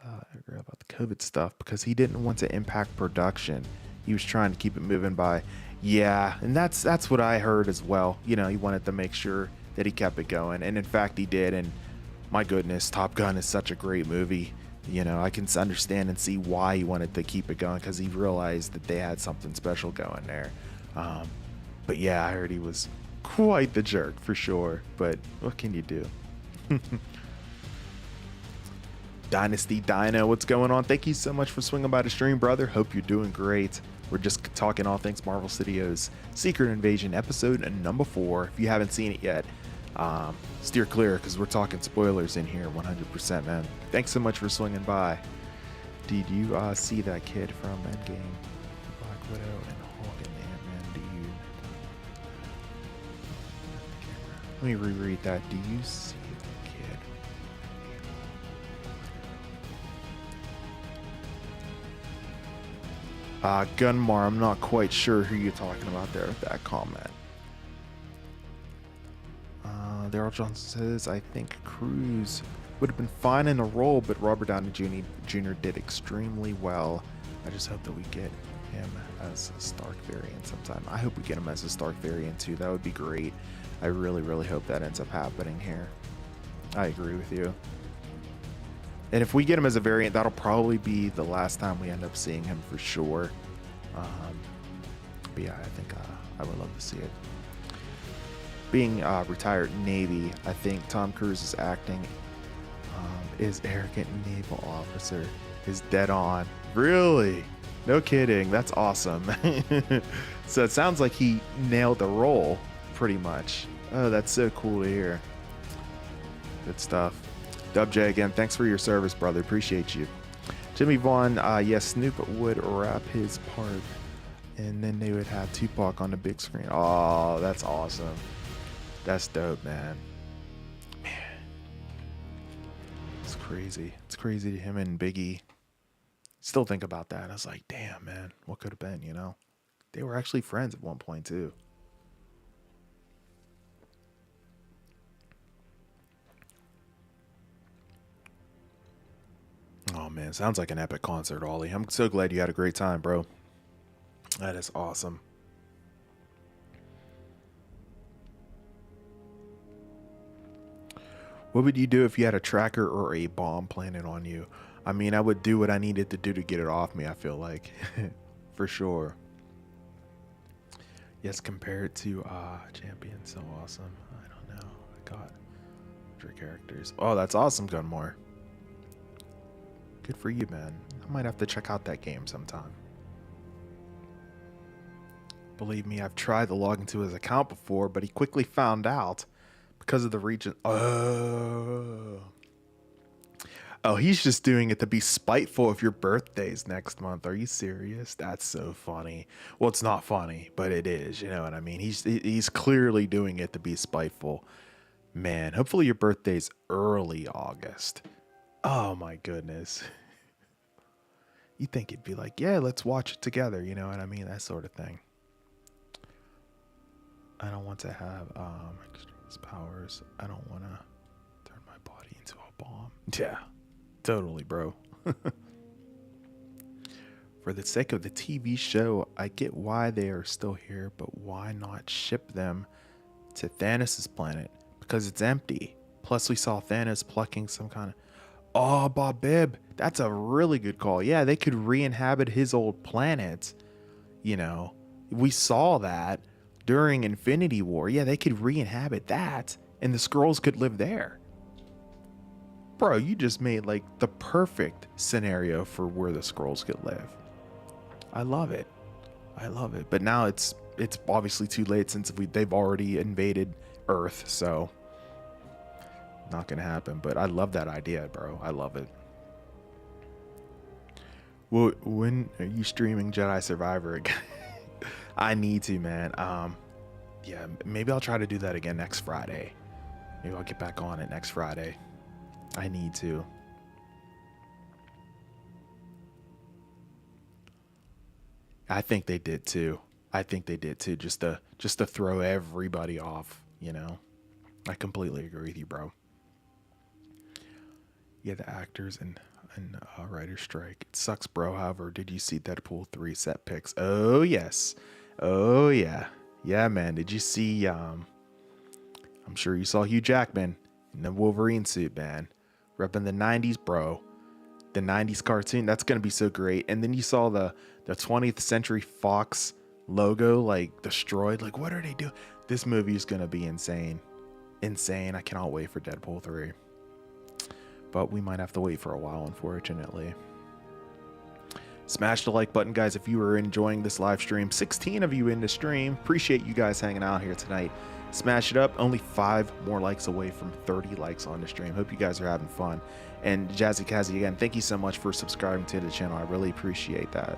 about the COVID stuff because he didn't want to impact production. He was trying to keep it moving by. Yeah, and that's what I heard as well. You know, he wanted to make sure that he kept it going, and in fact he did. And my goodness, Top Gun is such a great movie. You know, I can understand and see why he wanted to keep it going, because he realized that they had something special going there. But yeah, I heard he was quite the jerk for sure, but what can you do? Dynasty Dino, what's going on? Thank you so much for swinging by the stream, brother. Hope you're doing great. We're just talking all things Marvel Studios Secret Invasion episode number 4. If you haven't seen it yet, steer clear because we're talking spoilers in here 100%, man. Thanks so much for swinging by. Did you see that kid from Endgame? Black Widow and Hulk and Ant-Man, do you... Let me reread that. Do you see the kid? Gunmar, I'm not quite sure who you're talking about there with that comment. Daryl Johnson says, I think Cruz would have been fine in a role, but Robert Downey Jr. did extremely well. I just hope that we get him as a Stark variant sometime. I hope we get him as a Stark variant too. That would be great. I really, really hope that ends up happening here. I agree with you. And if we get him as a variant, that'll probably be the last time we end up seeing him for sure. But yeah, I think I would love to see it. Being retired Navy, I think Tom Cruise's acting is arrogant naval officer is dead on. Really? No kidding. That's awesome. So it sounds like he nailed the role pretty much. Oh, that's so cool to hear. Good stuff. Dub J again, thanks for your service, brother. Appreciate you. Jimmy Vaughn, yes, Snoop would rap his part, and then they would have Tupac on the big screen. Oh, that's awesome. That's dope, man. Man, it's crazy. It's crazy to him and Biggie Still think about that. I was like, damn, man, what could have been, you know? They were actually friends at one point, too. Oh, man, sounds like an epic concert, Ollie. I'm so glad you had a great time, bro. That is awesome. What would you do if you had a tracker or a bomb planted on you? I mean, I would do what I needed to do to get it off me, I feel like. For sure. Yes, compared to Champion, so awesome. I don't know. I got 100 characters. Oh, that's awesome, Gunmore. Good for you, man. I might have to check out that game sometime. Believe me, I've tried to log into his account before, but he quickly found out because of the region. Oh, he's just doing it to be spiteful of your birthdays next month. Are you serious? That's so funny. Well, it's not funny, but it is. You know what I mean? He's clearly doing it to be spiteful. Man, hopefully your birthday's early August. Oh my goodness. You think it'd be like, yeah, let's watch it together. You know what I mean? That sort of thing. I don't want to have extreme powers. I don't want to turn my body into a bomb. Yeah, totally, bro. For the sake of the TV show, I get why they are still here, but why not ship them to Thanos' planet? Because it's empty. Plus, we saw Thanos plucking some kind of... Oh, Bob Bibb. That's a really good call. Yeah, they could re-inhabit his old planet. You know, we saw that during Infinity War. Yeah, they could re-inhabit that, and the Skrulls could live there. Bro, you just made like the perfect scenario for where the Skrulls could live. I love it. I love it. But now it's obviously too late since they've already invaded Earth, so not gonna happen. But I love that idea, bro. I love it. Well, when are you streaming Jedi Survivor again? I need to, man. Yeah, maybe I'll try to do that again next Friday. Maybe I'll get back on it next Friday. I need to. I think they did too. I think they did too, just to throw everybody off, you know. I completely agree with you, bro. Yeah, the actors and writer strike. It sucks, bro. However, did you see Deadpool 3 set pics? Oh yes. Oh yeah. Yeah, man. Did you see I'm sure you saw Hugh Jackman in the Wolverine suit, man. Repping the 90s, bro. The 90s cartoon. That's gonna be so great. And then you saw the 20th Century Fox logo like destroyed. Like, what are they doing? This movie is gonna be insane. Insane. I cannot wait for Deadpool 3. But we might have to wait for a while, unfortunately. Smash the like button, guys, if you are enjoying this live stream. 16 of you in the stream. Appreciate you guys hanging out here tonight. Smash it up. Only 5 more likes away from 30 likes on the stream. Hope you guys are having fun. And Jazzy Kazzy, again, thank you so much for subscribing to the channel. I really appreciate that.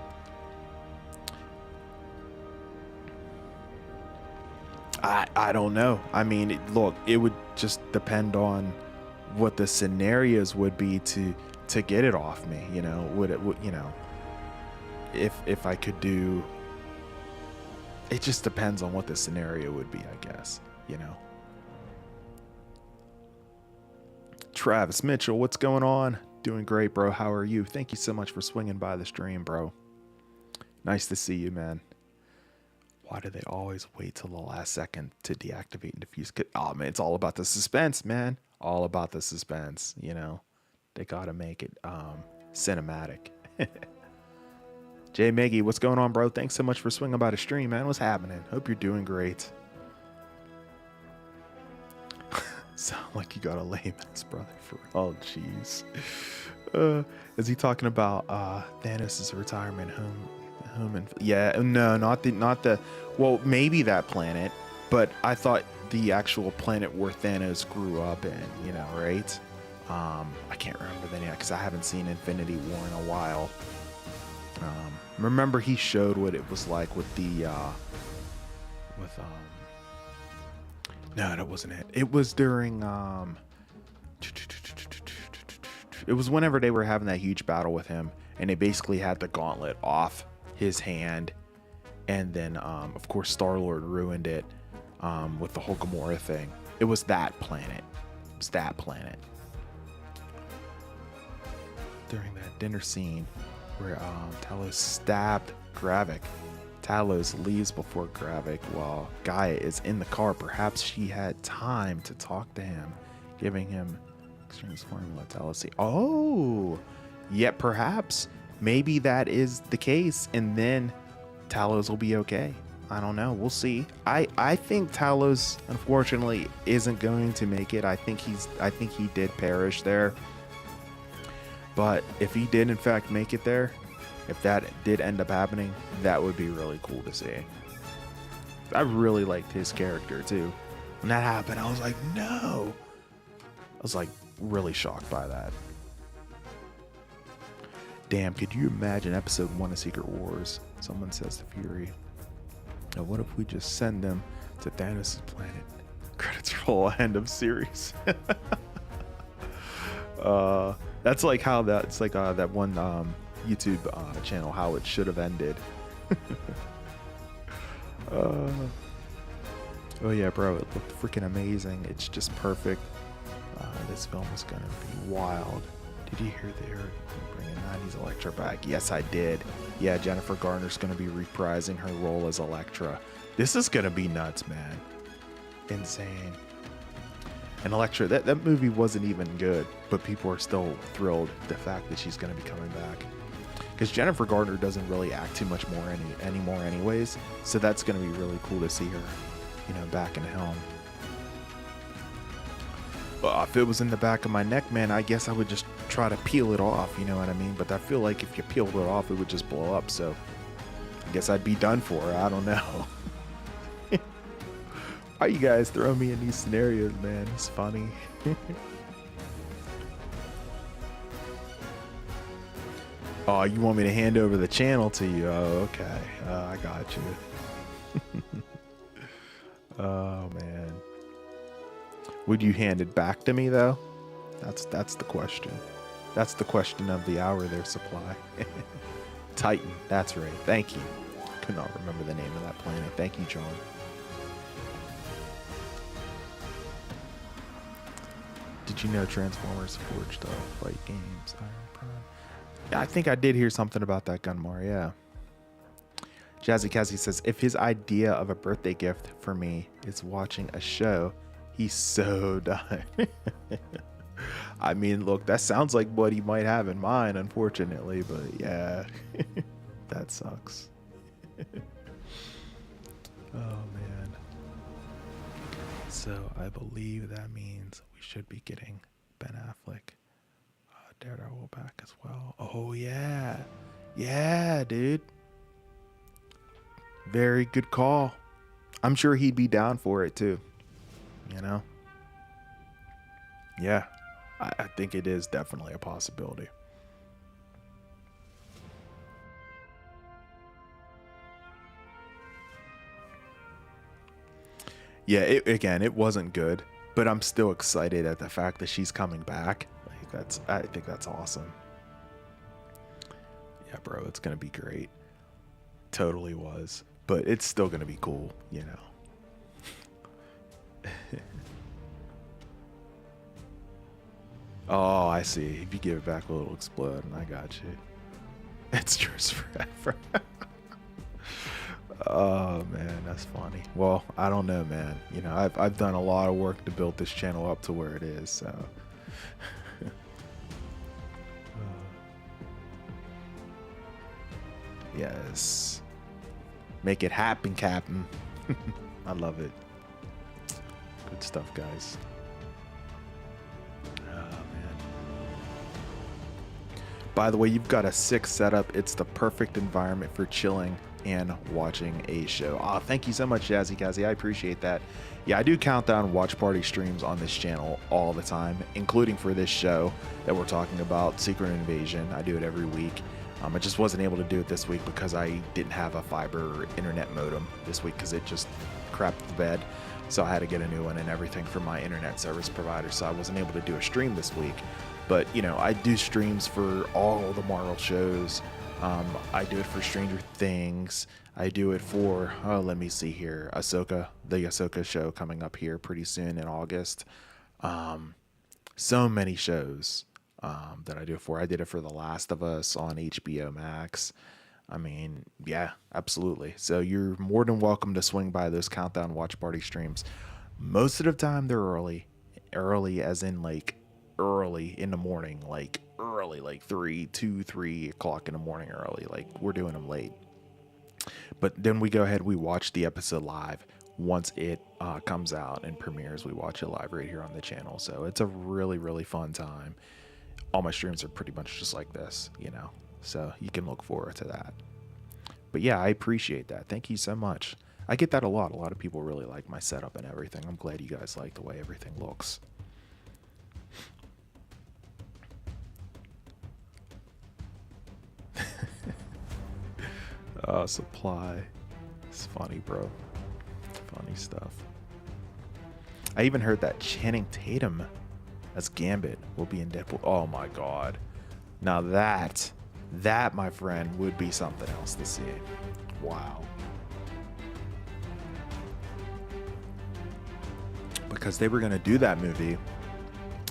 I don't know. I mean, look, it would just depend on what the scenarios would be to get it off me, you know. Would you know, if I could do it, just depends on what the scenario would be, I guess, you know. Travis Mitchell, what's going on? Doing great, bro. How are you? Thank you so much for swinging by the stream, bro. Nice to see you, man. Why do they always wait till the last second to deactivate and defuse? Oh man, it's all about the suspense, man. All about the suspense, you know. They gotta make it cinematic. Jay Maggie, what's going on, bro? Thanks so much for swinging by the stream, man. What's happening? Hope you're doing great. Sound like you got a lame ass brother for... Oh, jeez. Is he talking about Thanos' retirement home and... Yeah, no, not the... Well, maybe that planet, but I thought the actual planet where Thanos grew up in, you know, right? I can't remember the name because I haven't seen Infinity War in a while. Remember he showed what it was like with the no, that wasn't it. It was during it was whenever they were having that huge battle with him, and they basically had the gauntlet off his hand, and then of course Star-Lord ruined it with the whole Gamora thing. It was that planet. It's that planet. During that dinner scene where Talos stabbed Gravik, Talos leaves before Gravik while Gaia is in the car. Perhaps she had time to talk to him, giving him Extreme's formula. Talos see. Oh, yeah, perhaps. Maybe that is the case, and then Talos will be okay. I don't know. We'll see. I think Talos, unfortunately, isn't going to make it. I think he did perish there. But if he did in fact make it there, if that did end up happening, that would be really cool to see. I really liked his character too. When that happened, I was like, no. I was like really shocked by that. Damn, could you imagine episode 1 of Secret Wars? Someone says to Fury, now what if we just send them to Thanos' planet? Credits roll, end of series. That's like how that's like that one YouTube channel, how it should have ended. Oh yeah, bro, it looked freaking amazing. It's just perfect. This film is gonna be wild. Did you hear they were bringing 90s Elektra back? Yes, I did. Yeah, Jennifer Garner's gonna be reprising her role as Elektra. This is gonna be nuts, man. Insane. And Elektra, that movie wasn't even good, but people are still thrilled the fact that she's going to be coming back. Because Jennifer Garner doesn't really act too much more anymore anyways, so that's going to be really cool to see her, you know, back in the helm. But if it was in the back of my neck, man, I guess I would just try to peel it off, you know what I mean? But I feel like if you peeled it off, it would just blow up, so I guess I'd be done for. I don't know. Why you guys throw me in these scenarios, man? It's funny. Oh, you want me to hand over the channel to you? Oh, okay. I got you. Oh, man. Would you hand it back to me, though? That's the question. That's the question of the hour, their supply. Titan. That's right. Thank you. Could not remember the name of that planet. Thank you, John. Did you know Transformers forged fight games? Iron Prime. Yeah, I think I did hear something about that, Gunmar. Yeah. Jazzy Cassie says, if his idea of a birthday gift for me is watching a show, he's so done. I mean, look, that sounds like what he might have in mind, unfortunately, but yeah, that sucks. Oh, man. So I believe that means we should be getting Ben Affleck, Daredevil back as well. Oh, yeah. Yeah, dude. Very good call. I'm sure he'd be down for it, too. You know? Yeah. I think it is definitely a possibility. Yeah, it wasn't good, but I'm still excited at the fact that she's coming back. Like I think that's awesome. Yeah, bro, it's gonna be great. Totally was, but it's still gonna be cool, you know. Oh, I see. If you give it back, it'll explode, and I got you. It's yours forever. Oh man, that's funny. Well, I don't know, man. You know, I've done a lot of work to build this channel up to where it is, so. Yes. Make it happen, Captain. I love it. Good stuff, guys. Oh man. By the way, you've got a sick setup. It's the perfect environment for chilling and watching a show. Thank you so much, Jazzy Kazzy. I appreciate that. Yeah, I do countdown watch party streams on this channel all the time, including for this show that we're talking about, Secret Invasion. I do it every week. I just wasn't able to do it this week because I didn't have a fiber internet modem this week because it just crapped the bed. so I had to get a new one and everything from my internet service provider, so I wasn't able to do a stream this week. But you know, I do streams for all the Marvel shows. I do it for Stranger Things. I do it for, oh, let me see here, Ahsoka, the Ahsoka show coming up here pretty soon in August. So many shows that I do it for. I did it for The Last of Us on HBO Max. I mean, yeah, absolutely. So you're more than welcome to swing by those Countdown Watch Party streams. Most of the time they're early as in like early in the morning, like early, like 3 o'clock in the morning early. Like we're doing them late. But then we go ahead, we watch the episode live. Once it comes out and premieres, we watch it live right here on the channel. So it's a really, really fun time. All my streams are pretty much just like this, you know. So you can look forward to that. But yeah, I appreciate that. Thank you so much. I get that a lot. A lot of people really like my setup and everything. I'm glad you guys like the way everything looks. Supply. It's funny, bro. Funny stuff. I even heard that Channing Tatum as Gambit will be in Deadpool. Oh my god. Now that, my friend, would be something else to see. Wow. Because they were going to do that movie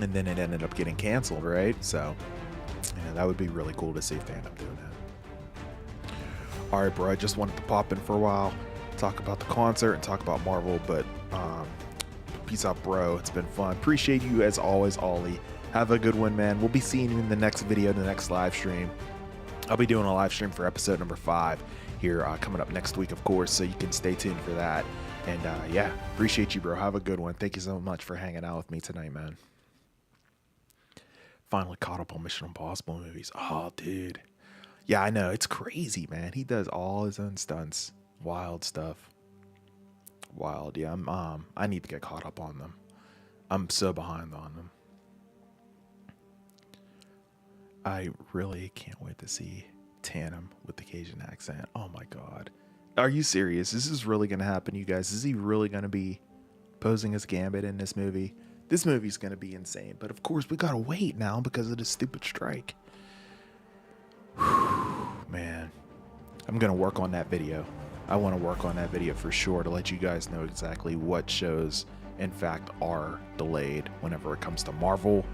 and then it ended up getting canceled, right? So, yeah, that would be really cool to see if they end up doing that. All right, bro, I just wanted to pop in for a while, talk about the concert and talk about Marvel, but peace out, bro. It's been fun. Appreciate you as always, Ollie. Have a good one, man. We'll be seeing you in the next video, the next live stream. I'll be doing a live stream for episode number 5 here coming up next week, of course, so you can stay tuned for that. And yeah, appreciate you, bro. Have a good one. Thank you so much for hanging out with me tonight, man. Finally caught up on Mission Impossible movies. Oh, dude. Yeah, I know. It's crazy, man. He does all his own stunts. Wild stuff. Wild. Yeah, I need to get caught up on them. I'm so behind on them. I really can't wait to see Tatum with the Cajun accent. Oh my god. Are you serious? This is really going to happen, you guys? Is he really going to be posing as Gambit in this movie? This movie's going to be insane. But of course, we got to wait now because of this stupid strike. Man, I'm going to work on that video. I want to work on that video for sure to let you guys know exactly what shows, in fact, are delayed whenever it comes to Marvel,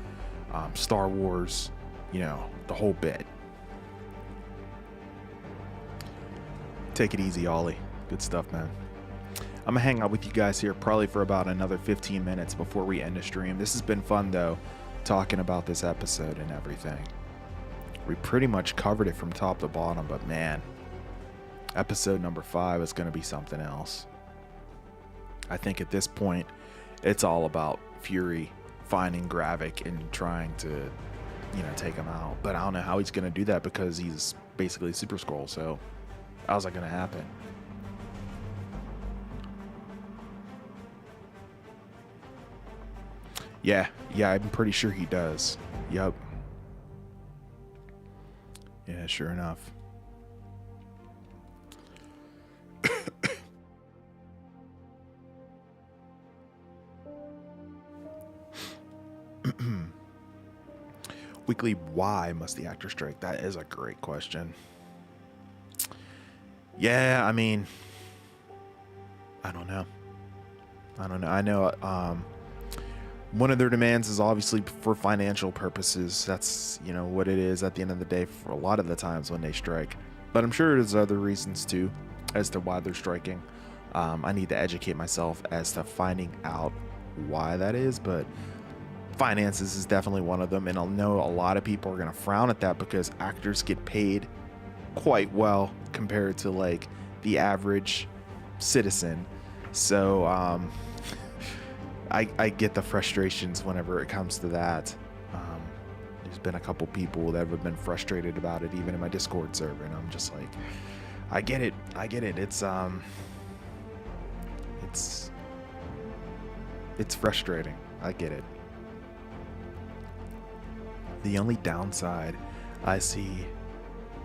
Star Wars, you know, the whole bit. Take it easy, Ollie. Good stuff, man. I'm gonna hang out with you guys here probably for about another 15 minutes before we end the stream. This has been fun, though, talking about this episode and everything. We pretty much covered it from top to bottom, but man, episode number 5 is gonna be something else. I think at this point, it's all about Fury finding Gravik and trying to, you know, take him out. But I don't know how he's gonna do that because he's basically Super Skrull, so how's that gonna happen? Yeah, I'm pretty sure he does. Yup. Yeah, sure enough. Weekly, why must the actor strike? That is a great question. Yeah, I mean, I don't know. I know one of their demands is obviously for financial purposes. That's, you know, what it is at the end of the day for a lot of the times when they strike. But I'm sure there's other reasons too as to why they're striking. I need to educate myself as to finding out why that is, but finances is definitely one of them. And I know a lot of people are going to frown at that because actors get paid quite well compared to like the average citizen. So I get the frustrations whenever it comes to that. There's been a couple people that have been frustrated about it, even in my Discord server, and I'm just like, I get it. It's frustrating. I get it. The only downside I see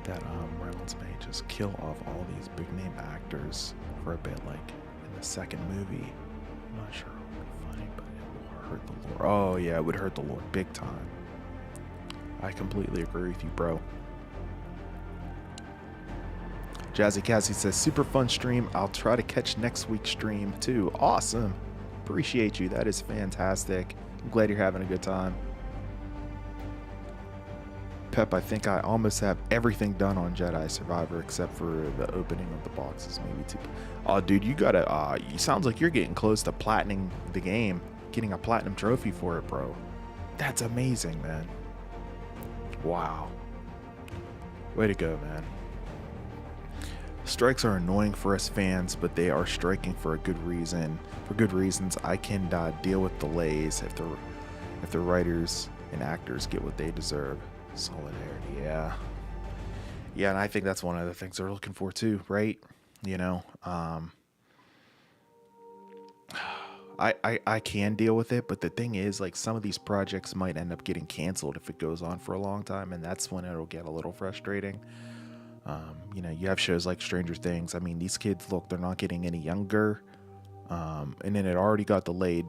that Reynolds may just kill off all these big name actors for a bit, like in the second movie. I'm not sure it would be funny, but it will hurt the Lord. Oh yeah, it would hurt the Lord big time. I completely agree with you, bro. Jazzy Cassie says, super fun stream. I'll try to catch next week's stream too. Awesome. Appreciate you. That is fantastic. I'm glad you're having a good time. Pep, I think I almost have everything done on Jedi Survivor except for the opening of the boxes. Maybe two. Oh, dude, you gotta, you sounds like you're getting close to platinum the game. Getting a platinum trophy for it, bro. That's amazing, man. Wow. Way to go, man. Strikes are annoying for us fans, but they are striking for a good reason. For good reasons, I can deal with delays if the writers and actors get what they deserve. Solidarity, yeah. Yeah, and I think that's one of the things they're looking for too, right? You know, I can deal with it, but the thing is, like, some of these projects might end up getting canceled if it goes on for a long time, and that's when it'll get a little frustrating. You know, you have shows like Stranger Things. I mean, these kids, look, they're not getting any younger. And then it already got delayed.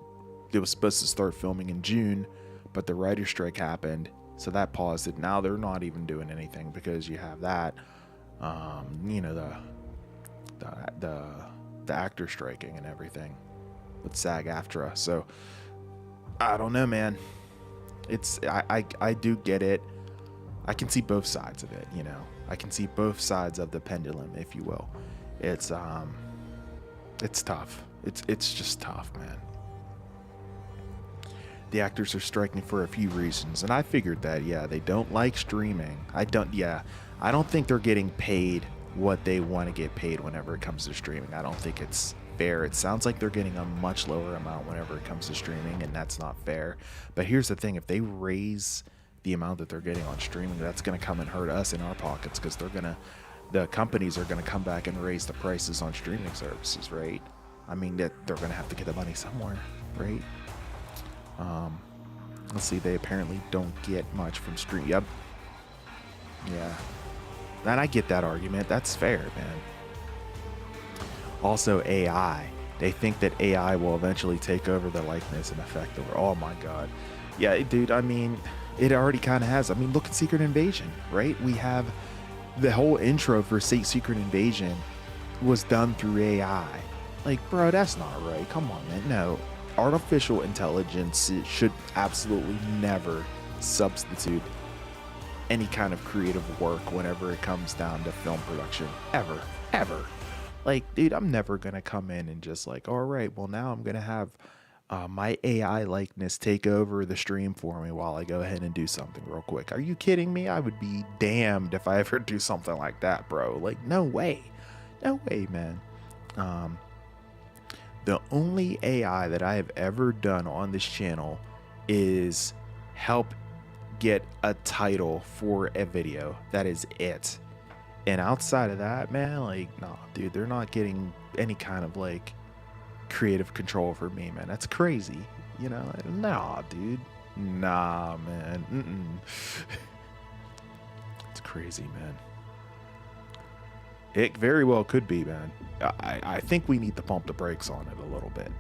It was supposed to start filming in June, but the writer's strike happened, so that paused it. Now they're not even doing anything because you have that. You know, the actor striking and everything with SAG-AFTRA. So I don't know, man. It's I do get it. I can see both sides of it, you know. I can see both sides of the pendulum, if you will. It's tough. It's just tough, man. The actors are striking for a few reasons, and I figured that, yeah, they don't like streaming. I don't think they're getting paid what they want to get paid whenever it comes to streaming. I don't think it's fair. It sounds like they're getting a much lower amount whenever it comes to streaming, and that's not fair. But here's the thing, if they raise the amount that they're getting on streaming, that's going to come and hurt us in our pockets, because the companies are going to come back and raise the prices on streaming services, right? I mean, that they're going to have to get the money somewhere, right? Let's see, they apparently don't get much from stream. Yep. Yeah. And I get that argument. That's fair, man. Also, AI. They think that AI will eventually take over the likeness and effect over. Oh my God. Yeah, dude, I mean, it already kind of has. I mean, look at Secret Invasion, right? We have the whole intro for Secret Invasion was done through AI. Like, bro, that's not right. Come on, man. No. Artificial intelligence should absolutely never substitute any kind of creative work whenever it comes down to film production. Ever. Ever. Like, dude, I'm never going to come in and just like, all right, well, now I'm going to have my AI likeness take over the stream for me while I go ahead and do something real quick. Are you kidding me? I would be damned if I ever do something like that, bro. Like, no way. No way, man. The only AI that I have ever done on this channel is help get a title for a video. That is it. And outside of that, man, like, nah, dude, they're not getting any kind of like creative control for me, man. That's crazy. You know, like, nah, dude. Nah, man. It's crazy, man. It very well could be, man. I think we need to pump the brakes on it a little bit.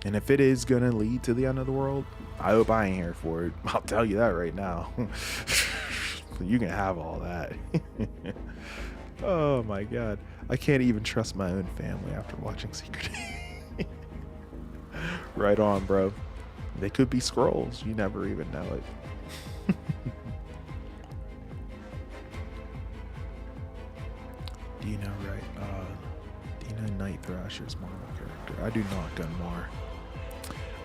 And if it is going to lead to the end of the world, I hope I ain't here for it. I'll tell you that right now. You can have all that. Oh my God. I can't even trust my own family after watching Secret. Right on, bro. They could be scrolls. You never even know it. Do you know, right? Do you know Night Thrasher's Marvel character? I do not, Gunmar.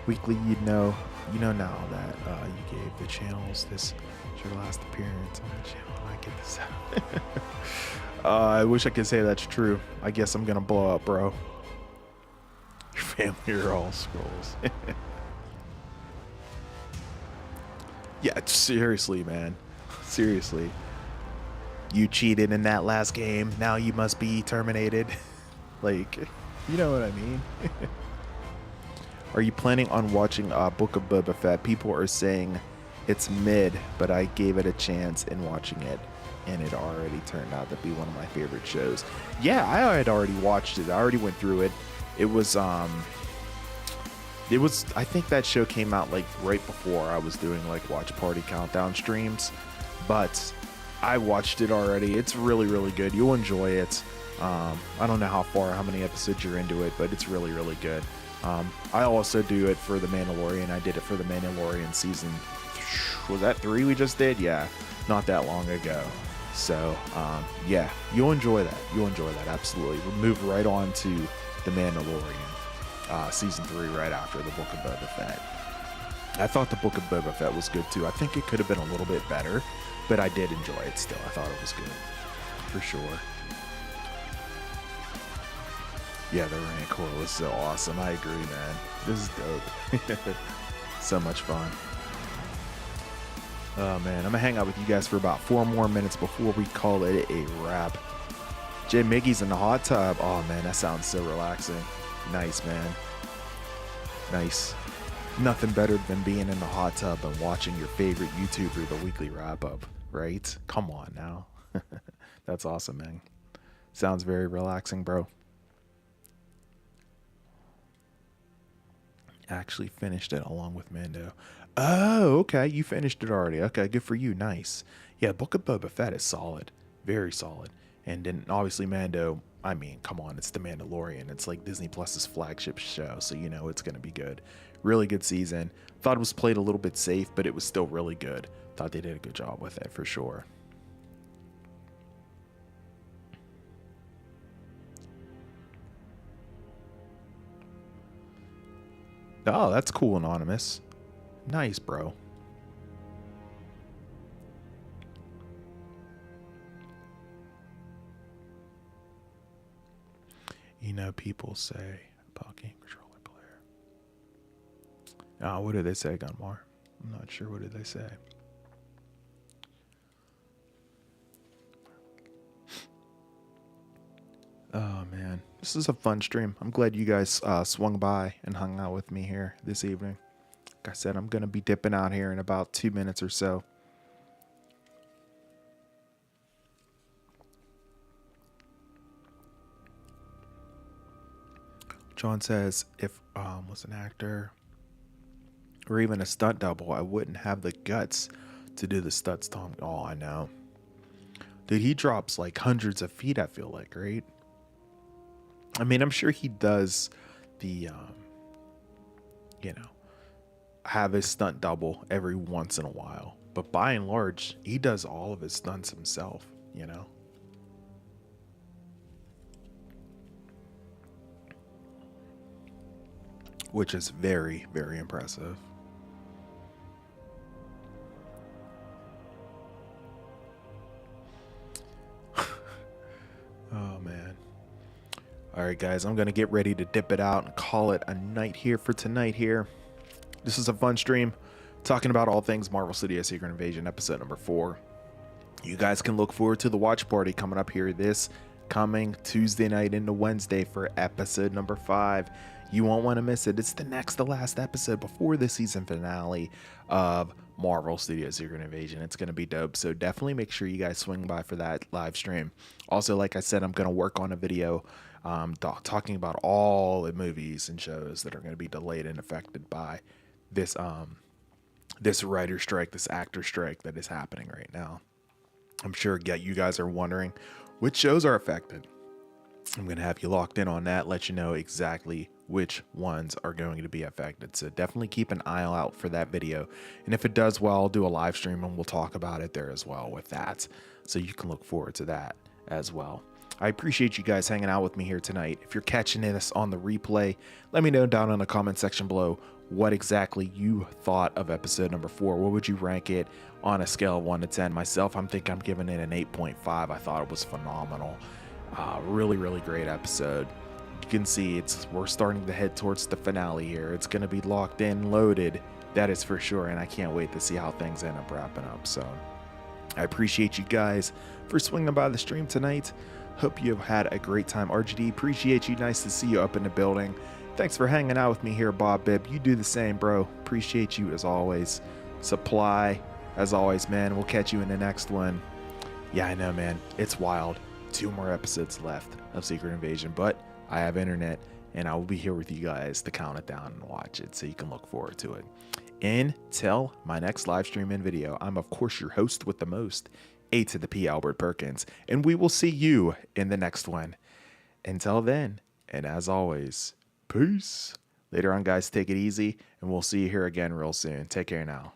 Weekly, you know now that you gave the channels this your last appearance on the channel. I get this out. I wish I could say that's true. I guess I'm gonna blow up, bro. Your family are all scrolls. Yeah, seriously, man. Seriously. You cheated in that last game. Now you must be terminated. Like, you know what I mean? Are you planning on watching Book of Boba Fett? People are saying it's mid, but I gave it a chance in watching it, and it already turned out to be one of my favorite shows. Yeah, I had already watched it. I already went through it. It was It was, I think that show came out like right before I was doing like watch party countdown streams, but I watched it already. It's really, really good. You'll enjoy it. I don't know how many episodes you're into it, but it's really, really good. I also do it for The Mandalorian. I did it for The Mandalorian season, was that 3 we just did? Yeah, not that long ago. So, yeah, you'll enjoy that. You'll enjoy that, absolutely. We'll move right on to The Mandalorian, season 3, right after the Book of Boba Fett. I thought the Book of Boba Fett was good too. I think it could have been a little bit better, but I did enjoy it still. I thought it was good, for sure. Yeah, the Rancor was so awesome. I agree, man. This is dope. So much fun. Oh, man. I'm going to hang out with you guys for about 4 more minutes before we call it a wrap. Jay Miggy's in the hot tub. Oh, man, that sounds so relaxing. Nice, man. Nice. Nothing better than being in the hot tub and watching your favorite YouTuber, the weekly wrap-up, right? Come on now. That's awesome, man. Sounds very relaxing, bro. Actually finished it along with Mando. Oh, okay. You finished it already. Okay, good for you. Nice. Yeah, Book of Boba Fett is solid. Very solid. And then obviously Mando, I mean, come on, it's The Mandalorian. It's like Disney Plus's flagship show, so you know it's going to be good. Really good season. Thought it was played a little bit safe, but it was still really good. Thought they did a good job with it for sure. Oh, that's cool, Anonymous. Nice, bro. You know, people say about game controller player. Oh, what did they say, Gunmar? I'm not sure. What did they say? Oh, man. This is a fun stream. I'm glad you guys swung by and hung out with me here this evening. Like I said, I'm going to be dipping out here in about 2 minutes or so. John says, if was an actor or even a stunt double, I wouldn't have the guts to do the stunts. Tom, oh, I know. Dude, he drops like hundreds of feet, I feel like, right? I mean, I'm sure he does the, you know, have his stunt double every once in a while. But by and large, he does all of his stunts himself, you know? Which is very, very impressive. Oh, man. All right, guys, I'm going to get ready to dip it out and call it a night here for tonight here. This is a fun stream talking about all things Marvel Studios Secret Invasion episode number 4. You guys can look forward to the watch party coming up here this coming Tuesday night into Wednesday for episode number 5. You won't want to miss it. It's the next to last episode before the season finale of Marvel Studios Secret Invasion. It's going to be dope. So definitely make sure you guys swing by for that live stream. Also, like I said, I'm going to work on a video talking about all the movies and shows that are going to be delayed and affected by this this writer strike, this actor strike that is happening right now. I'm sure you guys are wondering which shows are affected. I'm going to have you locked in on that, let you know exactly which ones are going to be affected. So definitely keep an eye out for that video. And if it does well, I'll do a live stream and we'll talk about it there as well with that. So you can look forward to that as well. I appreciate you guys hanging out with me here tonight. If you're catching this on the replay, let me know down in the comment section below what exactly you thought of episode number 4. What would you rank it on a scale of 1 to 10? Myself, I'm giving it an 8.5. I thought it was phenomenal. Really, really great episode. You can see we're starting to head towards the finale here. It's going to be locked in, loaded. That is for sure. And I can't wait to see how things end up wrapping up. So I appreciate you guys for swinging by the stream tonight. Hope you have had a great time. RGD, appreciate you. Nice to see you up in the building. Thanks for hanging out with me here, Bob Bibb. You do the same, bro. Appreciate you as always. Supply, as always, man. We'll catch you in the next one. Yeah, I know, man. It's wild. 2 more episodes left of Secret Invasion, but I have internet and I will be here with you guys to count it down and watch it so you can look forward to it. Until my next live stream and video, I'm of course your host with the most, A to the P Albert Perkins, and we will see you in the next one. Until then, and as always, peace. Later on, guys, take it easy, and we'll see you here again real soon. Take care now.